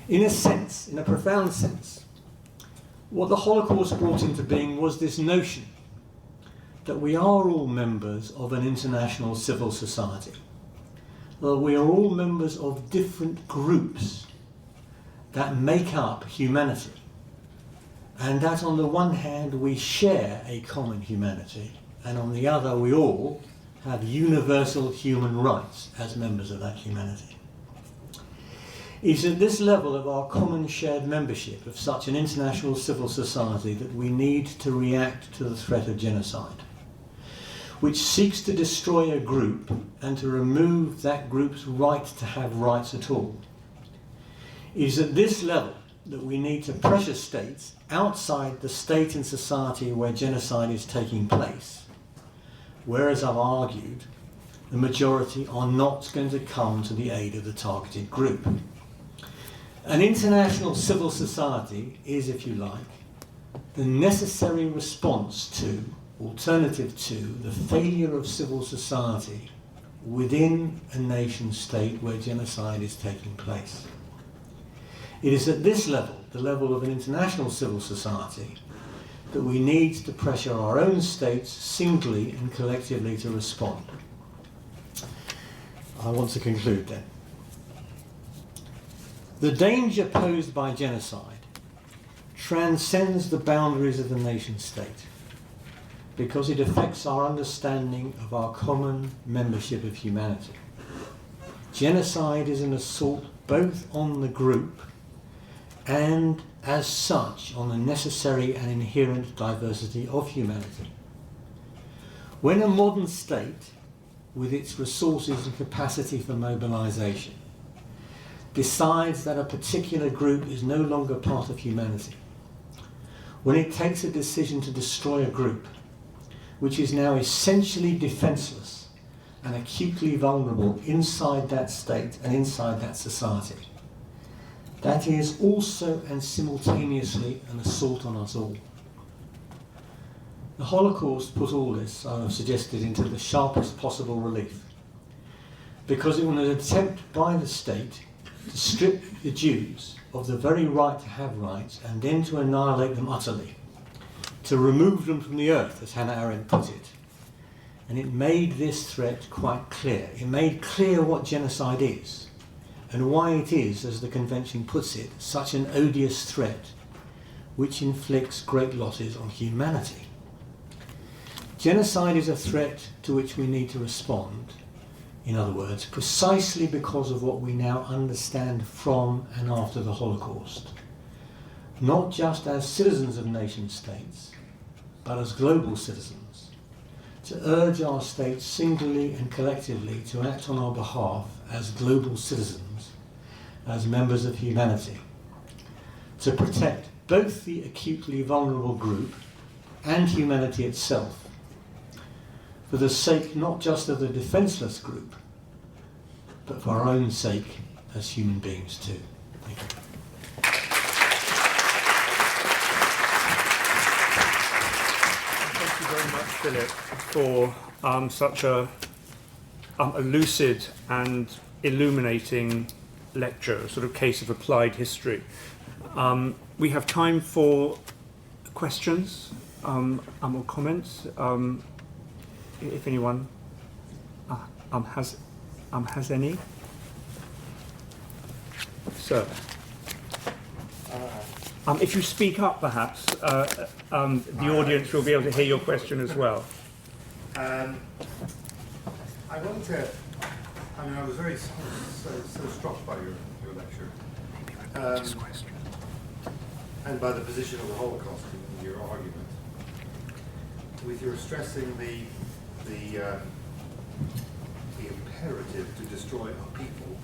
In a sense, in a profound sense, what the Holocaust brought into being was this notion that we are all members of an international civil society. Well, we are all members of different groups that make up humanity, and that on the one hand we share a common humanity, and on the other we all have universal human rights as members of that humanity. It's at this level of our common shared membership of such an international civil society that we need to react to the threat of genocide, which seeks to destroy a group and to remove that group's right to have rights at all. It is at this level that we need to pressure states outside the state and society where genocide is taking place, whereas I've argued the majority are not going to come to the aid of the targeted group. An international civil society is, if you like, the necessary response to, alternative to, the failure of civil society within a nation state where genocide is taking place. It is at this level, the level of an international civil society, that we need to pressure our own states singly and collectively to respond. I want to conclude then. The danger posed by genocide transcends the boundaries of the nation state because it affects our understanding of our common membership of humanity. Genocide is an assault both on the group and, as such, on the necessary and inherent diversity of humanity. When a modern state, with its resources and capacity for mobilisation, decides that a particular group is no longer part of humanity, when it takes a decision to destroy a group which is now essentially defenceless and acutely vulnerable inside that state and inside that society, that is also and simultaneously an assault on us all. The Holocaust put all this, I have suggested, into the sharpest possible relief, because it was an attempt by the state to strip the Jews of the very right to have rights and then to annihilate them utterly, to remove them from the earth, as Hannah Arendt put it. And it made this threat quite clear. It made clear what genocide is and why it is, as the Convention puts it, such an odious threat which inflicts great losses on humanity. Genocide is a threat to which we need to respond, in other words, precisely because of what we now understand from and after the Holocaust, not just as citizens of nation states, but as global citizens, to urge our states singly and collectively to act on our behalf as global citizens, as members of humanity, to protect both the acutely vulnerable group and humanity itself, for the sake not just of the defenceless group, but for our own sake as human beings too. Thank you. Thank you very much, Philip, for such a lucid and illuminating lecture, a sort of case of applied history. We have time for questions or comments. If anyone has any. Sir. If you speak up, perhaps, the audience will be able to hear your question as well. I want to I mean, I was so struck by your lecture, and by the position of the Holocaust in your argument, with your stressing the imperative to destroy our people,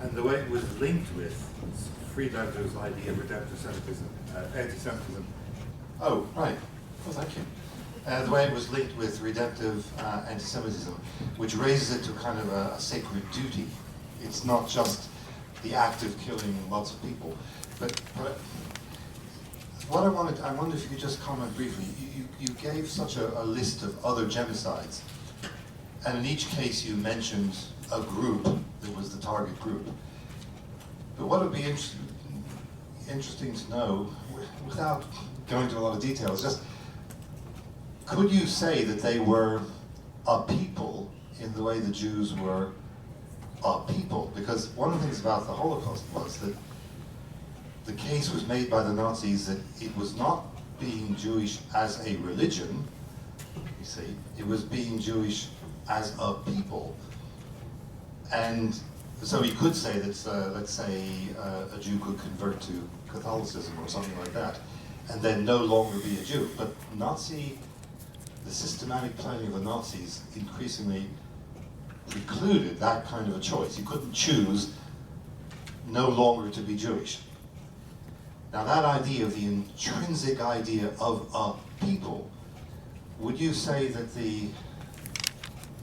and the way it was linked with Friedlander's idea of redemptive anti-Semitism. Oh, right. Oh, thank you. The way it was linked with redemptive anti-Semitism, which raises it to kind of a sacred duty. It's not just the act of killing lots of people. But what I wonder if you could just comment briefly. You gave such a list of other genocides, and in each case you mentioned a group that was the target group. But what would be interesting to know, without going into a lot of detail, is just, could you say that they were a people in the way the Jews were a people? Because one of the things about the Holocaust was that the case was made by the Nazis that it was not being Jewish as a religion, you see, it was being Jewish as a people. And so you could say that, let's say, a Jew could convert to Catholicism or something like that, and then no longer be a Jew. But the systematic planning of the Nazis increasingly precluded that kind of a choice. You couldn't choose no longer to be Jewish. Now that idea of the intrinsic idea of a people, would you say that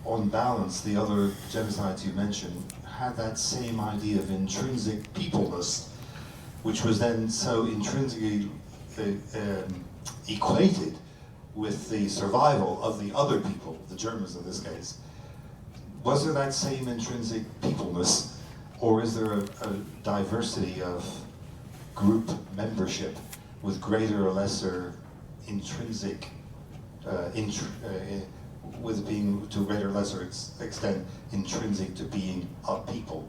on balance, the other genocides you mentioned had that same idea of intrinsic peopleness, which was then so intrinsically equated with the survival of the other people, the Germans in this case? Was there that same intrinsic peopleness, or is there a diversity of group membership with greater or lesser intrinsic, with being to a greater or lesser extent intrinsic to being a people?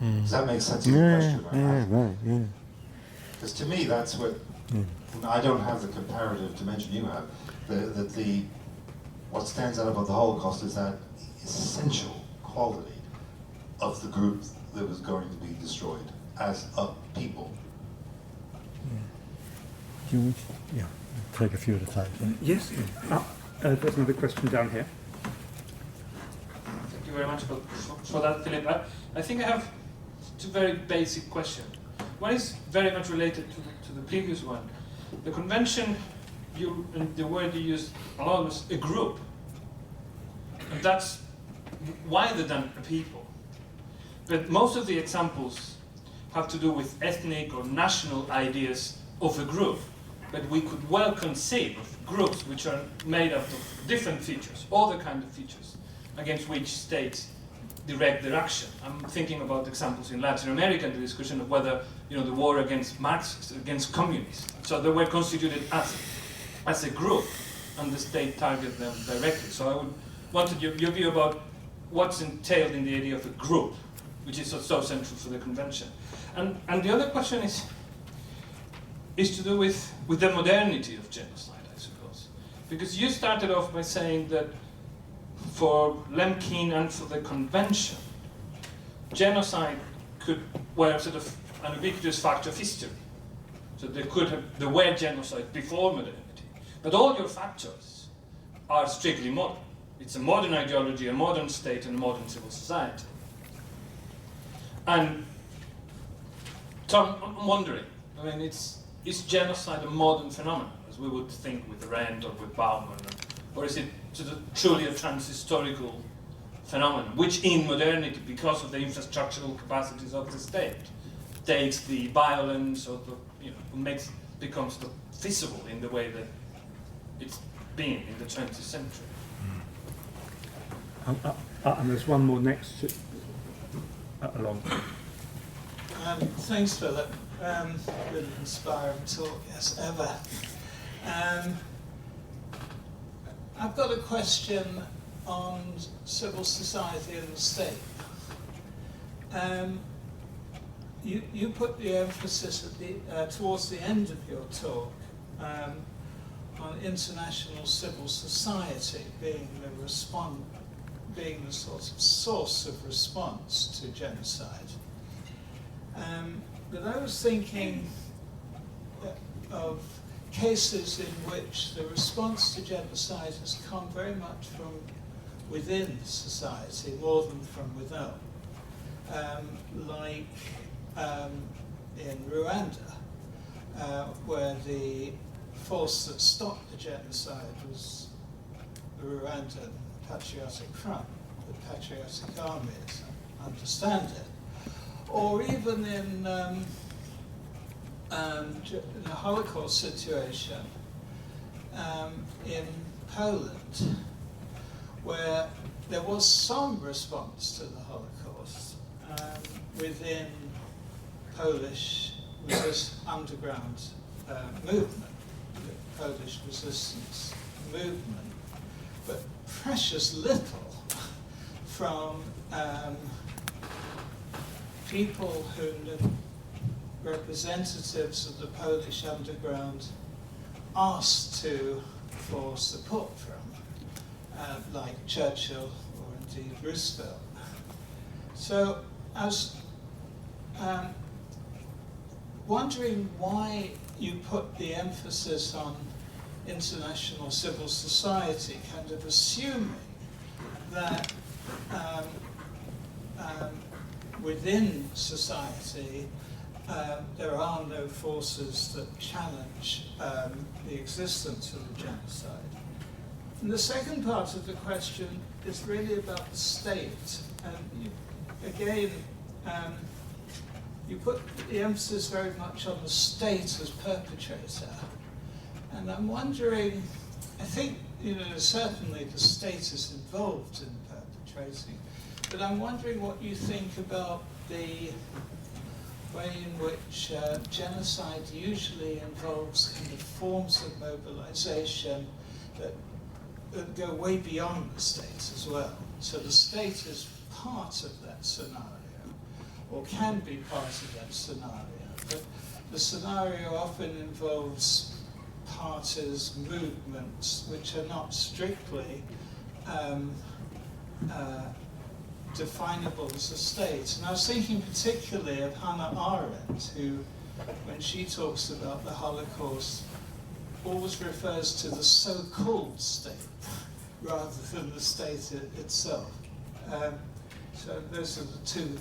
Does that make sense of the question? Right. Because to me, that's what, I don't have the comparative dimension you have, what stands out about the Holocaust is that essential quality of the group that was going to be destroyed as a people. Yeah, take a few at a time. Yes. There's another question down here. Thank you very much for that, Philip. I think I have two very basic questions. One is very much related to the previous one. The convention, the word you used a lot was a group. And that's wider than a people. But most of the examples have to do with ethnic or national ideas of a group. But we could well conceive of groups which are made up of different features, other kind of features, against which states direct their action. I'm thinking about examples in Latin America, the discussion of whether the war against Marxists, against communists. So they were constituted as a group, and the state targeted them directly. So I wanted your view about what's entailed in the idea of a group, which is so central for the convention. And the other question is to do with the modernity of genocide, I suppose. Because you started off by saying that for Lemkin and for the convention, genocide were sort of an ubiquitous fact of history. So there were genocide before modernity. But all your factors are strictly modern. It's a modern ideology, a modern state, and a modern civil society. And so I'm wondering, is genocide a modern phenomenon, as we would think with Rand or with Bauman, or is it sort of truly a transhistorical phenomenon, which in modernity, because of the infrastructural capacities of the state, takes the violence or becomes visible in the way that it's been in the 20th century? And there's one more next along. Thanks, Philip. Really inspiring talk, as ever. I've got a question on civil society and the state. You put the emphasis towards the end of your talk on international civil society being being the sort of source of response to genocide. But I was thinking of cases in which the response to genocide has come very much from within society more than from without. Like in Rwanda, where the force that stopped the genocide was the Rwandan Patriotic Front, the Patriotic Army, as I understand it. Or even in the Holocaust situation in Poland, where there was some response to the Holocaust within Polish underground movement, the Polish resistance movement, but precious little from people who representatives of the Polish underground asked for support from, like Churchill or indeed Roosevelt. So I was wondering why you put the emphasis on international civil society, kind of assuming that within society there are no forces that challenge the existence of the genocide. And the second part of the question is really about the state. And you put the emphasis very much on the state as perpetrator. And I'm wondering, I think, certainly the state is involved in perpetrating, but I'm wondering what you think about the way in which genocide usually involves kind of forms of mobilization that go way beyond the state as well. So the state is part of that scenario, or can be part of that scenario. But the scenario often involves parties, movements, which are not strictly definable as a state. And I was thinking particularly of Hannah Arendt, who, when she talks about the Holocaust, always refers to the so-called state rather than the state itself. So those are the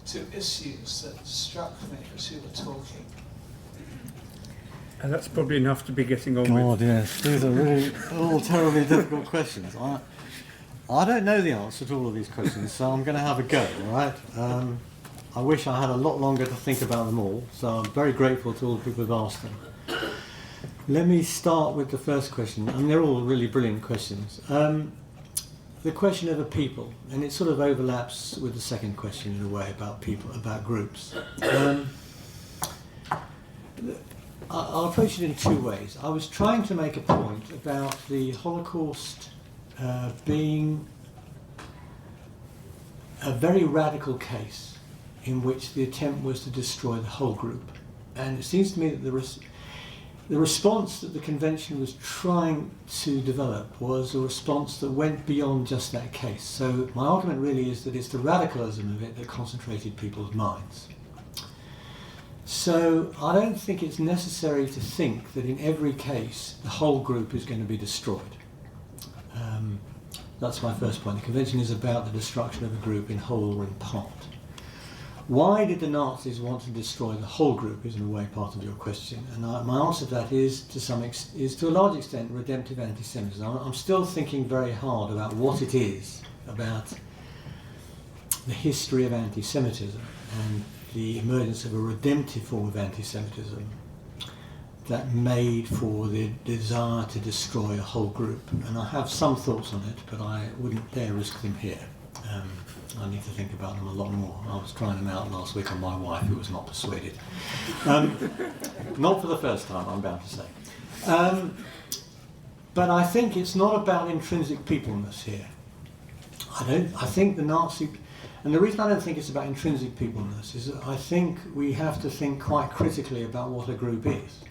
two issues that struck me as you were talking. And that's probably enough to be getting on God, with. yes. These are really all terribly difficult questions. I don't know the answer to all of these questions, so I'm going to have a go, all right? I wish I had a lot longer to think about them all, so I'm very grateful to all the people who've asked them. Let me start with the first question. I mean, they're all really brilliant questions. The question of a people, and it sort of overlaps with the second question in a way about people, about groups. I'll approach it in two ways. I was trying to make a point about the Holocaust being a very radical case in which the attempt was to destroy the whole group. And it seems to me that the response that the convention was trying to develop was a response that went beyond just that case. So my argument really is that it's the radicalism of it that concentrated people's minds. So I don't think it's necessary to think that in every case the whole group is going to be destroyed. That's my first point. The convention is about the destruction of a group in whole or in part. Why did the Nazis want to destroy the whole group is in a way part of your question. And my answer to that is to a large extent redemptive anti-Semitism. I'm still thinking very hard about what it is about the history of anti-Semitism and the emergence of a redemptive form of anti-Semitism that made for the desire to destroy a whole group. And I have some thoughts on it, but I wouldn't dare risk them here. I need to think about them a lot more. I was trying them out last week on my wife, who was not persuaded. Not for the first time, I'm bound to say. But I think it's not about intrinsic peopleness here. I think the Nazi... And the reason I don't think it's about intrinsic peopleness is that I think we have to think quite critically about what a group is.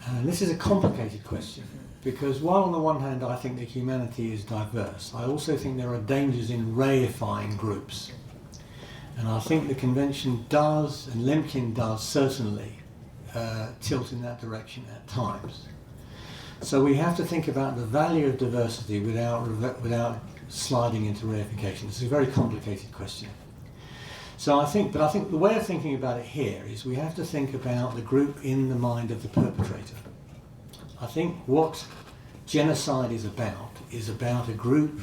And this is a complicated question, because while on the one hand I think that humanity is diverse, I also think there are dangers in reifying groups. And I think the convention does, and Lemkin does certainly, tilt in that direction at times. So we have to think about the value of diversity without sliding into reification. It's a very complicated question. So I think the way of thinking about it here is we have to think about the group in the mind of the perpetrator. I think what genocide is about a group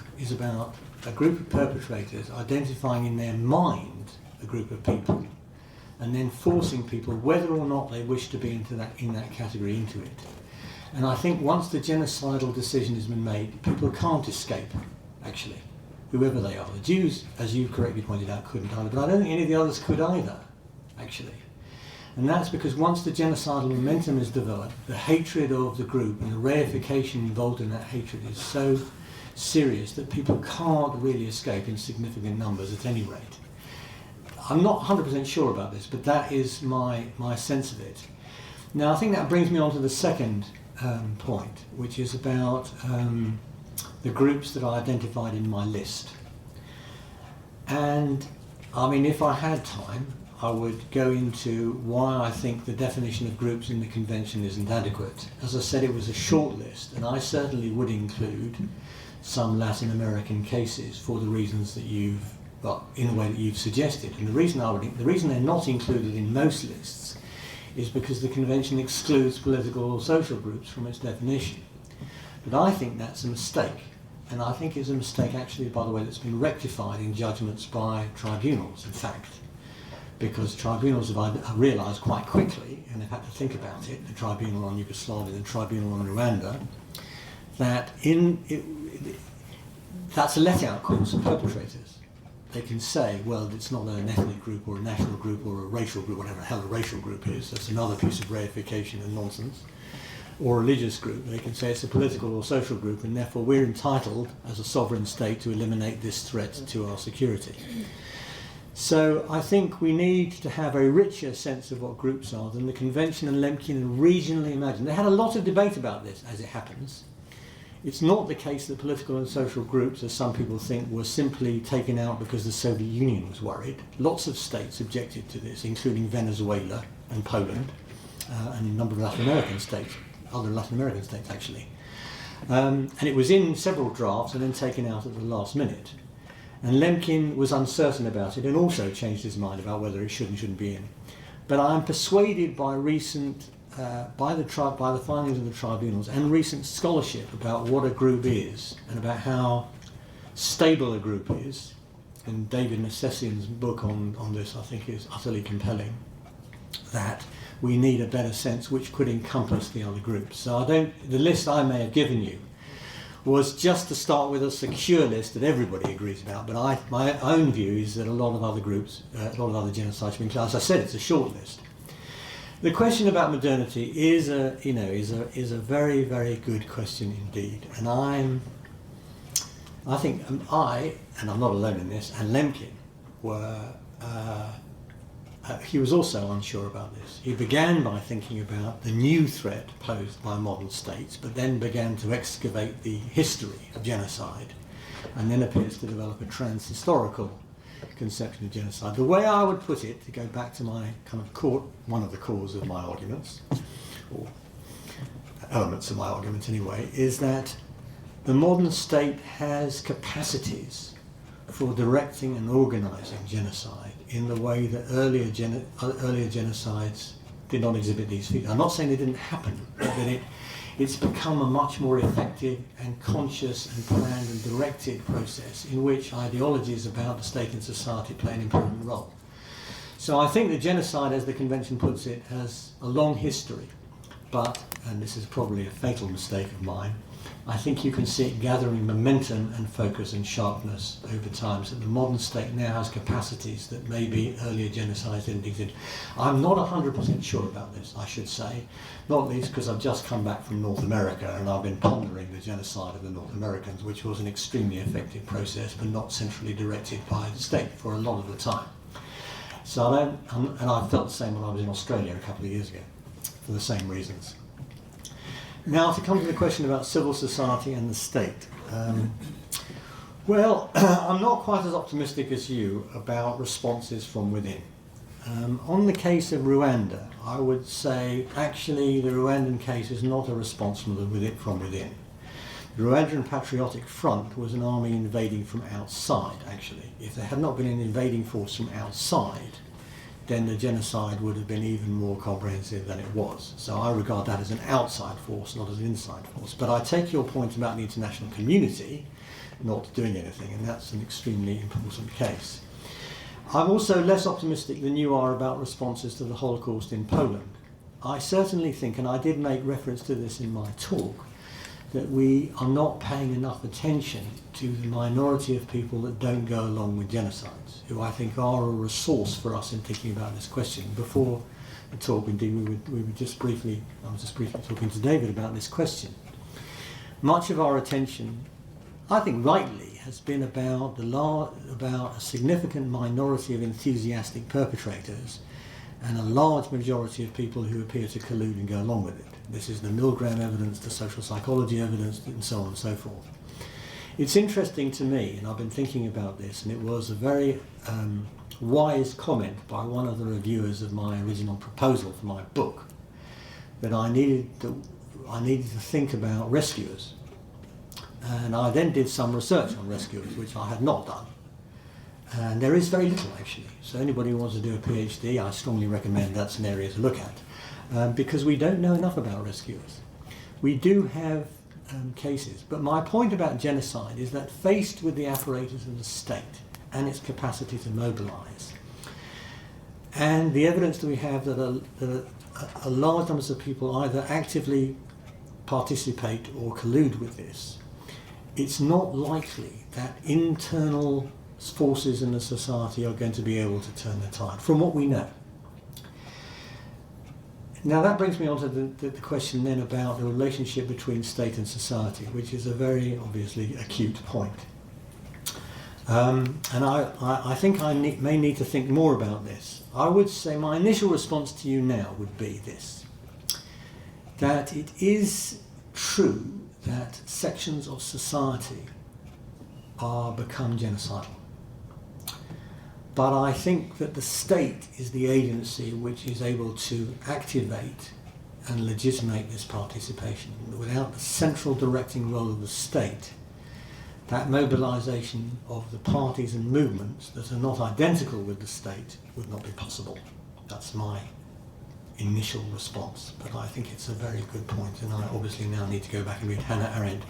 of perpetrators identifying in their mind a group of people, and then forcing people, whether or not they wish to be in that category, into it. And I think once the genocidal decision has been made, people can't escape, actually, whoever they are. The Jews, as you correctly pointed out, couldn't either, but I don't think any of the others could either, actually. And that's because once the genocidal momentum is developed, the hatred of the group and the reification involved in that hatred is so serious that people can't really escape in significant numbers at any rate. I'm not 100% sure about this, but that is my sense of it. Now, I think that brings me on to the second point, which is about the groups that I identified in my list. And, I mean, if I had time, I would go into why I think the definition of groups in the convention isn't adequate. As I said, it was a short list, and I certainly would include some Latin American cases for the reasons that in the way that you've suggested. And the reason they're not included in most lists is because the convention excludes political or social groups from its definition. But I think that's a mistake, and I think it's a mistake actually, by the way, that's been rectified in judgments by tribunals, in fact, because tribunals have realised quite quickly, and they've had to think about it, the tribunal on Yugoslavia, the tribunal on Rwanda, that that's a let-out clause for perpetrators. They can say, well, it's not an ethnic group or a national group or a racial group, whatever the hell a racial group is, that's another piece of reification and nonsense, or a religious group. They can say it's a political or social group, and therefore we're entitled as a sovereign state to eliminate this threat to our security. So I think we need to have a richer sense of what groups are than the convention and Lemkin regionally imagined. They had a lot of debate about this, as it happens. It's not the case that political and social groups, as some people think, were simply taken out because the Soviet Union was worried. Lots of states objected to this, including Venezuela and Poland, and a number of Latin American states, other Latin American states actually. And it was in several drafts and then taken out at the last minute. And Lemkin was uncertain about it and also changed his mind about whether it should and shouldn't be in. But I'm persuaded by by the findings of the tribunals and recent scholarship about what a group is and about how stable a group is, and David Necessian's book on this I think is utterly compelling, that we need a better sense which could encompass the other groups. So the list I may have given you was just to start with a secure list that everybody agrees about, but my own view is that a lot of other groups, a lot of other genocides have been cleared. As I said, it's a short list. The question about modernity is a very, very good question indeed, and I think and I'm not alone in this, and Lemkin he was also unsure about this. He began by thinking about the new threat posed by modern states, but then began to excavate the history of genocide, and then appears to develop a trans-historical conception of genocide. The way I would put it, to go back to my kind of one of the cores of my arguments, or elements of my argument anyway, is that the modern state has capacities for directing and organising genocide in the way that earlier genocides did not exhibit these features. I'm not saying they didn't happen, but that it's become a much more effective and conscious and planned and directed process in which ideologies about the state and society play an important role. So I think that genocide, as the convention puts it, has a long history, but, and this is probably a fatal mistake of mine, I think you can see it gathering momentum and focus and sharpness over time, so the modern state now has capacities that maybe earlier genocides didn't exist. I'm not 100% sure about this, I should say, not least because I've just come back from North America and I've been pondering the genocide of the North Americans, which was an extremely effective process but not centrally directed by the state for a lot of the time. So I felt the same when I was in Australia a couple of years ago, for the same reasons. Now to come to the question about civil society and the state. Well, I'm not quite as optimistic as you about responses from within. On the case of Rwanda, I would say actually the Rwandan case is not a response from within. The Rwandan Patriotic Front was an army invading from outside, actually. If there had not been an invading force from outside, then the genocide would have been even more comprehensive than it was. So I regard that as an outside force, not as an inside force. But I take your point about the international community not doing anything, and that's an extremely important case. I'm also less optimistic than you are about responses to the Holocaust in Poland. I certainly think, and I did make reference to this in my talk, that we are not paying enough attention to the minority of people that don't go along with genocides, who I think are a resource for us in thinking about this question. Before the talk, indeed, I was just briefly talking to David about this question. Much of our attention, I think rightly, has been about a significant minority of enthusiastic perpetrators and a large majority of people who appear to collude and go along with it. This is the Milgram evidence, the social psychology evidence, and so on and so forth. It's interesting to me, and I've been thinking about this, and it was a very wise comment by one of the reviewers of my original proposal for my book, that I needed to think about rescuers. And I then did some research on rescuers, which I had not done. And there is very little, actually. So anybody who wants to do a PhD, I strongly recommend that's an area to look at, because we don't know enough about rescuers. We do have cases, but my point about genocide is that faced with the apparatus of the state and its capacity to mobilise, and the evidence that we have that a large number of people either actively participate or collude with this, it's not likely that internal forces in the society are going to be able to turn the tide, from what we know. Now that brings me on to the question then about the relationship between state and society, which is a very obviously acute point. And I think I may need to think more about this. I would say my initial response to you now would be this, that it is true that sections of society are become genocidal. But I think that the state is the agency which is able to activate and legitimate this participation. Without the central directing role of the state, that mobilisation of the parties and movements that are not identical with the state would not be possible. That's my initial response, but I think it's a very good point, and I obviously now need to go back and read Hannah Arendt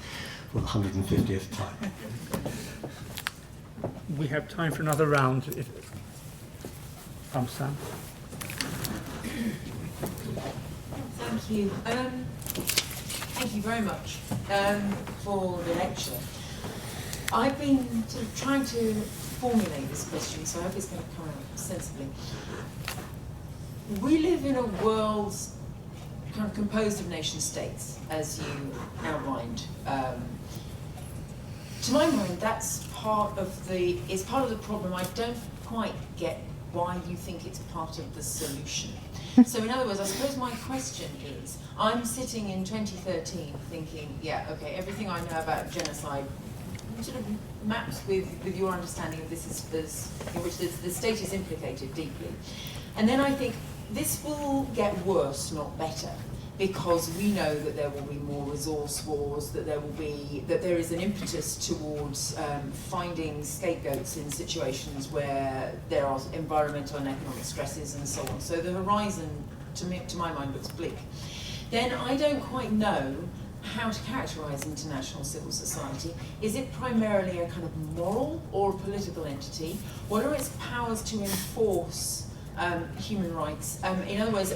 for the 150th time. We have time for another round. Sam. Thank you. Thank you very much for the lecture. I've been sort of trying to formulate this question, so I hope it's going to come out sensibly. We live in a world kind of composed of nation states, as you outlined. To my mind, that's part of the problem. I don't quite get why you think it's part of the solution. So in other words, I suppose my question is, I'm sitting in 2013 thinking, yeah, okay, everything I know about genocide sort of maps with your understanding of this in which the state is implicated deeply. And then I think, this will get worse, not better, because we know that there will be more resource wars, that there is an impetus towards finding scapegoats in situations where there are environmental and economic stresses and so on. So the horizon, to my mind, looks bleak. Then I don't quite know how to characterise international civil society. Is it primarily a kind of moral or a political entity? What are its powers to enforce human rights? In other words,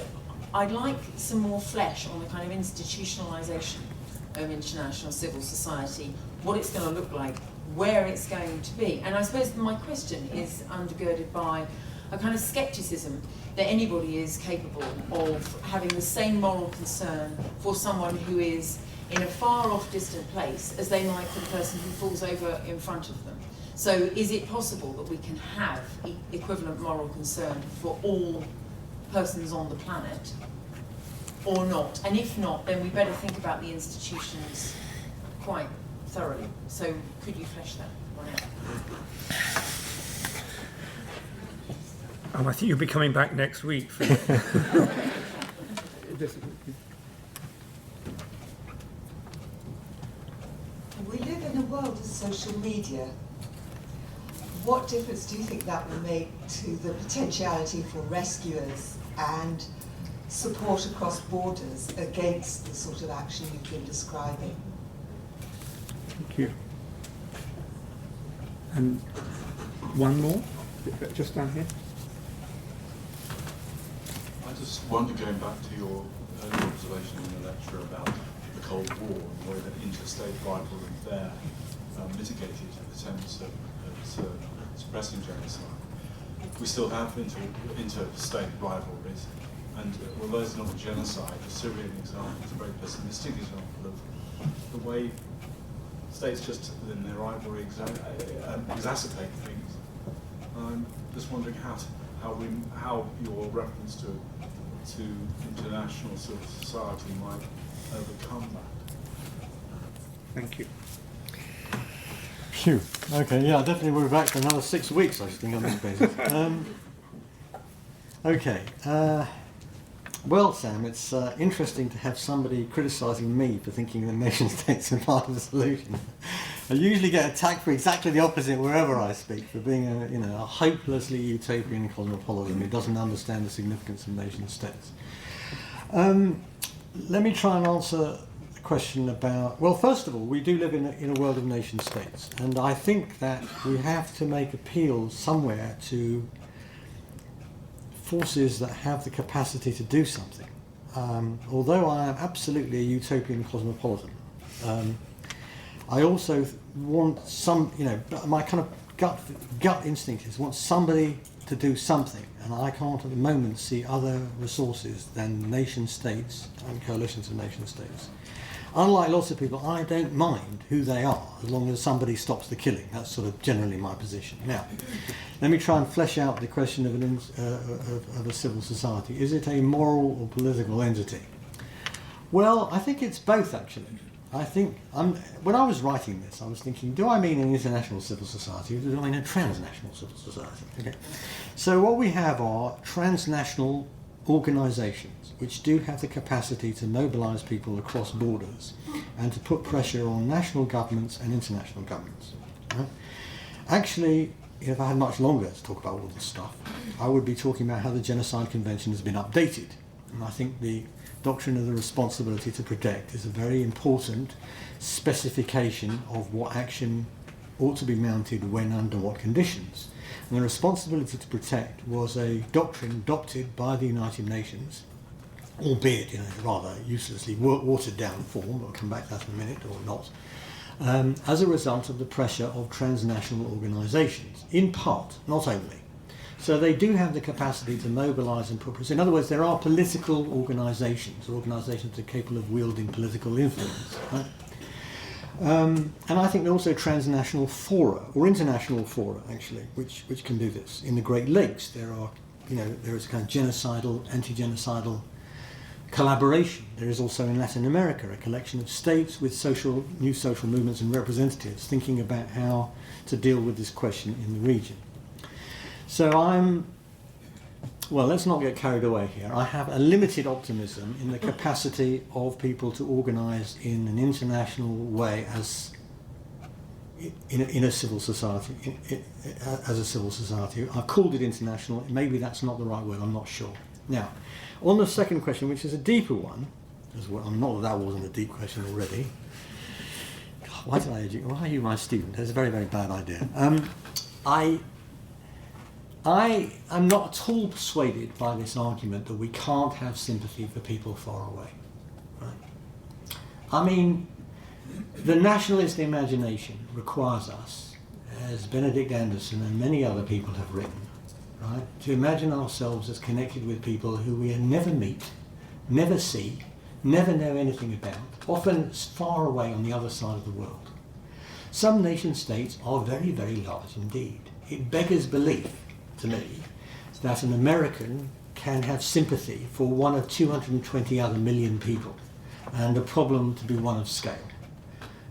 I'd like some more flesh on the kind of institutionalisation of international civil society, what it's going to look like, where it's going to be. And I suppose my question is undergirded by a kind of scepticism that anybody is capable of having the same moral concern for someone who is in a far off distant place as they might for the person who falls over in front of them. So is it possible that we can have equivalent moral concern for all persons on the planet? or not? And if not, then we better think about the institutions quite thoroughly. So could you flesh that one out? I think you'll be coming back next week. We live in a world of social media. What difference do you think that will make to the potentiality for rescuers and support across borders against the sort of action you've been describing? Thank you. And one more, just down here. I just wonder, going back to your earlier observation in the lecture about the Cold War and the way that interstate rivalry there mitigated attempts at suppressing genocide. We still have interstate rivalries, and although it's not a genocide, the Syrian example is a very pessimistic example of the way states just in their rivalry exacerbate things. I'm just wondering how your reference to international civil society might overcome that. Thank you. Phew. Okay, yeah, definitely we're back for another 6 weeks, I think, on this basis. Okay. Well, Sam, it's interesting to have somebody criticising me for thinking the nation states are part of the solution. I usually get attacked for exactly the opposite wherever I speak, for being a hopelessly utopian cosmopolitan who doesn't understand the significance of nation states. Let me try and answer the question about, well, first of all, we do live in a world of nation states, and I think that we have to make appeals somewhere to forces that have the capacity to do something. Although I am absolutely a utopian cosmopolitan, I also want some, my kind of gut instinct is want somebody to do something, and I can't at the moment see other resources than nation states and coalitions of nation states. Unlike lots of people, I don't mind who they are as long as somebody stops the killing. That's sort of generally my position. Now, let me try and flesh out the question of a civil society. Is it a moral or political entity? Well, I think it's both, actually. I think, when I was writing this, I was thinking, do I mean an international civil society or do I mean a transnational civil society? Okay. So what we have are transnational organisations which do have the capacity to mobilise people across borders and to put pressure on national governments and international governments. Right? Actually, if I had much longer to talk about all this stuff, I would be talking about how the Genocide Convention has been updated. And I think the doctrine of the responsibility to protect is a very important specification of what action ought to be mounted when, under what conditions. And the responsibility to protect was a doctrine adopted by the United Nations, albeit in a rather uselessly watered down form, I'll come back to that in a minute, or not, as a result of the pressure of transnational organisations, in part, not only. So they do have the capacity to mobilise and put pressure. In other words, there are political organisations, or organisations that are capable of wielding political influence. Right? And I think there are also transnational fora, or international fora, actually, which can do this. In the Great Lakes, there is a kind of genocidal, anti-genocidal collaboration. There is also in Latin America a collection of states with new social movements and representatives thinking about how to deal with this question in the region. So well, let's not get carried away here. I have a limited optimism in the capacity of people to organise in an international way as in a civil society, as a civil society. I've called it international. Maybe that's not the right word. I'm not sure. Now, on the second question, which is a deeper one, as well, not that wasn't a deep question already. God, why are you my student? That's a very, very bad idea. I am not at all persuaded by this argument that we can't have sympathy for people far away. Right? I mean, the nationalist imagination requires us, as Benedict Anderson and many other people have written, right, to imagine ourselves as connected with people who we never meet, never see, never know anything about, often far away on the other side of the world. Some nation states are very, very large indeed. It beggars belief, to me, that an American can have sympathy for one of 220 other million people, and a problem to be one of scale,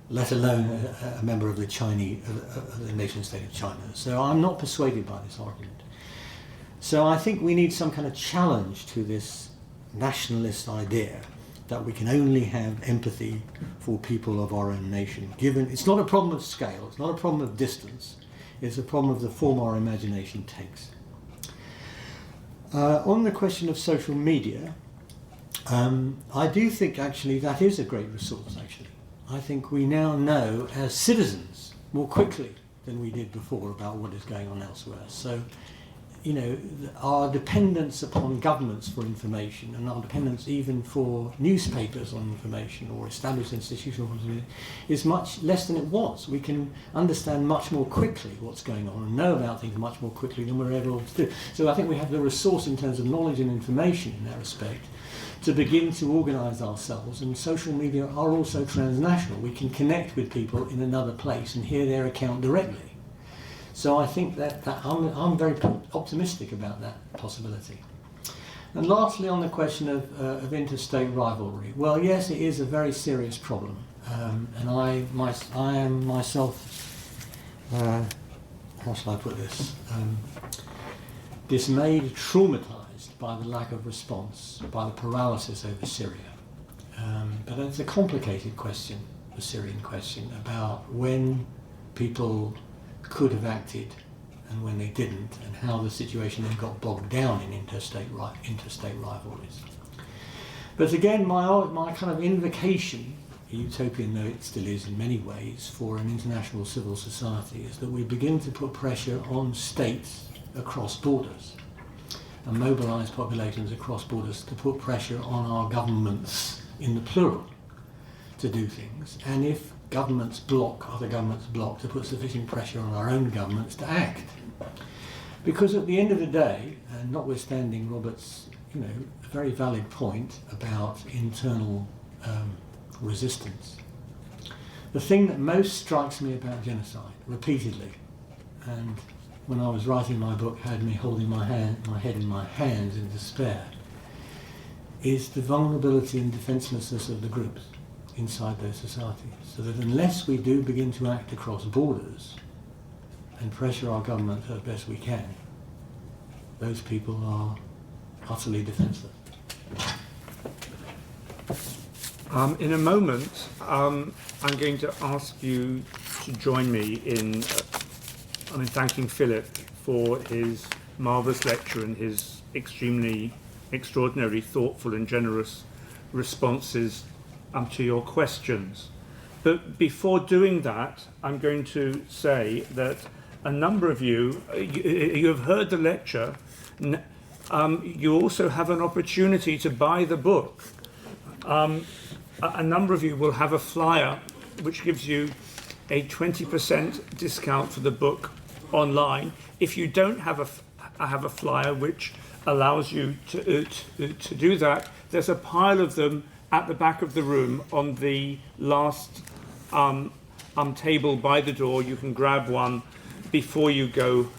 let alone a member of the Chinese, of the nation state of China. So I'm not persuaded by this argument. So I think we need some kind of challenge to this nationalist idea that we can only have empathy for people of our own nation. Given it's not a problem of scale, it's not a problem of distance, it's a problem of the form our imagination takes. On the question of social media, I do think actually that is a great resource actually. I think we now know as citizens more quickly than we did before about what is going on elsewhere. So, you know, our dependence upon governments for information, and our dependence even for newspapers on information or established institutional information, is much less than it was. We can understand much more quickly what's going on and know about things much more quickly than we're able to do. So I think we have the resource in terms of knowledge and information in that respect to begin to organise ourselves, and social media are also transnational. We can connect with people in another place and hear their account directly. So I think that I'm very optimistic about that possibility. And lastly, on the question of interstate rivalry, well, yes, it is a very serious problem, and I am myself, how shall I put this, dismayed, traumatised by the lack of response, by the paralysis over Syria. But it's a complicated question, the Syrian question, about when people could have acted and when they didn't, and how the situation then got bogged down in interstate rivalries. But again, my kind of invocation, utopian though it still is in many ways, for an international civil society is that we begin to put pressure on states across borders and mobilise populations across borders to put pressure on our governments, in the plural, to do things. And if governments block, other governments block, to put sufficient pressure on our own governments to act. Because at the end of the day, and notwithstanding Robert's, you know, very valid point about internal resistance, the thing that most strikes me about genocide, repeatedly, and when I was writing my book had me holding my head in my hands in despair, is the vulnerability and defencelessness of the groups inside those societies. So that unless we do begin to act across borders and pressure our government as best we can, those people are utterly defenceless. In a moment, I'm going to ask you to join me in thanking Philip for his marvellous lecture and his extraordinarily thoughtful and generous responses to your questions. But before doing that, I'm going to say that a number of you have heard the lecture. You also have an opportunity to buy the book. A number of you will have a flyer which gives you a 20% discount for the book online. If you don't have a flyer which allows you to do that, there's a pile of them at the back of the room on the last table by the door. You can grab one before you go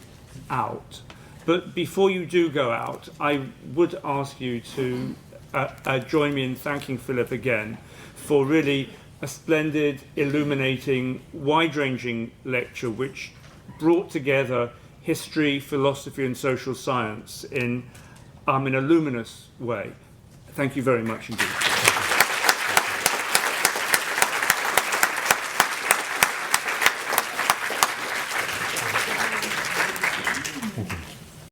out. But before you do go out, I would ask you to join me in thanking Philip again for really a splendid, illuminating, wide-ranging lecture which brought together history, philosophy and social science in a luminous way. Thank you very much indeed.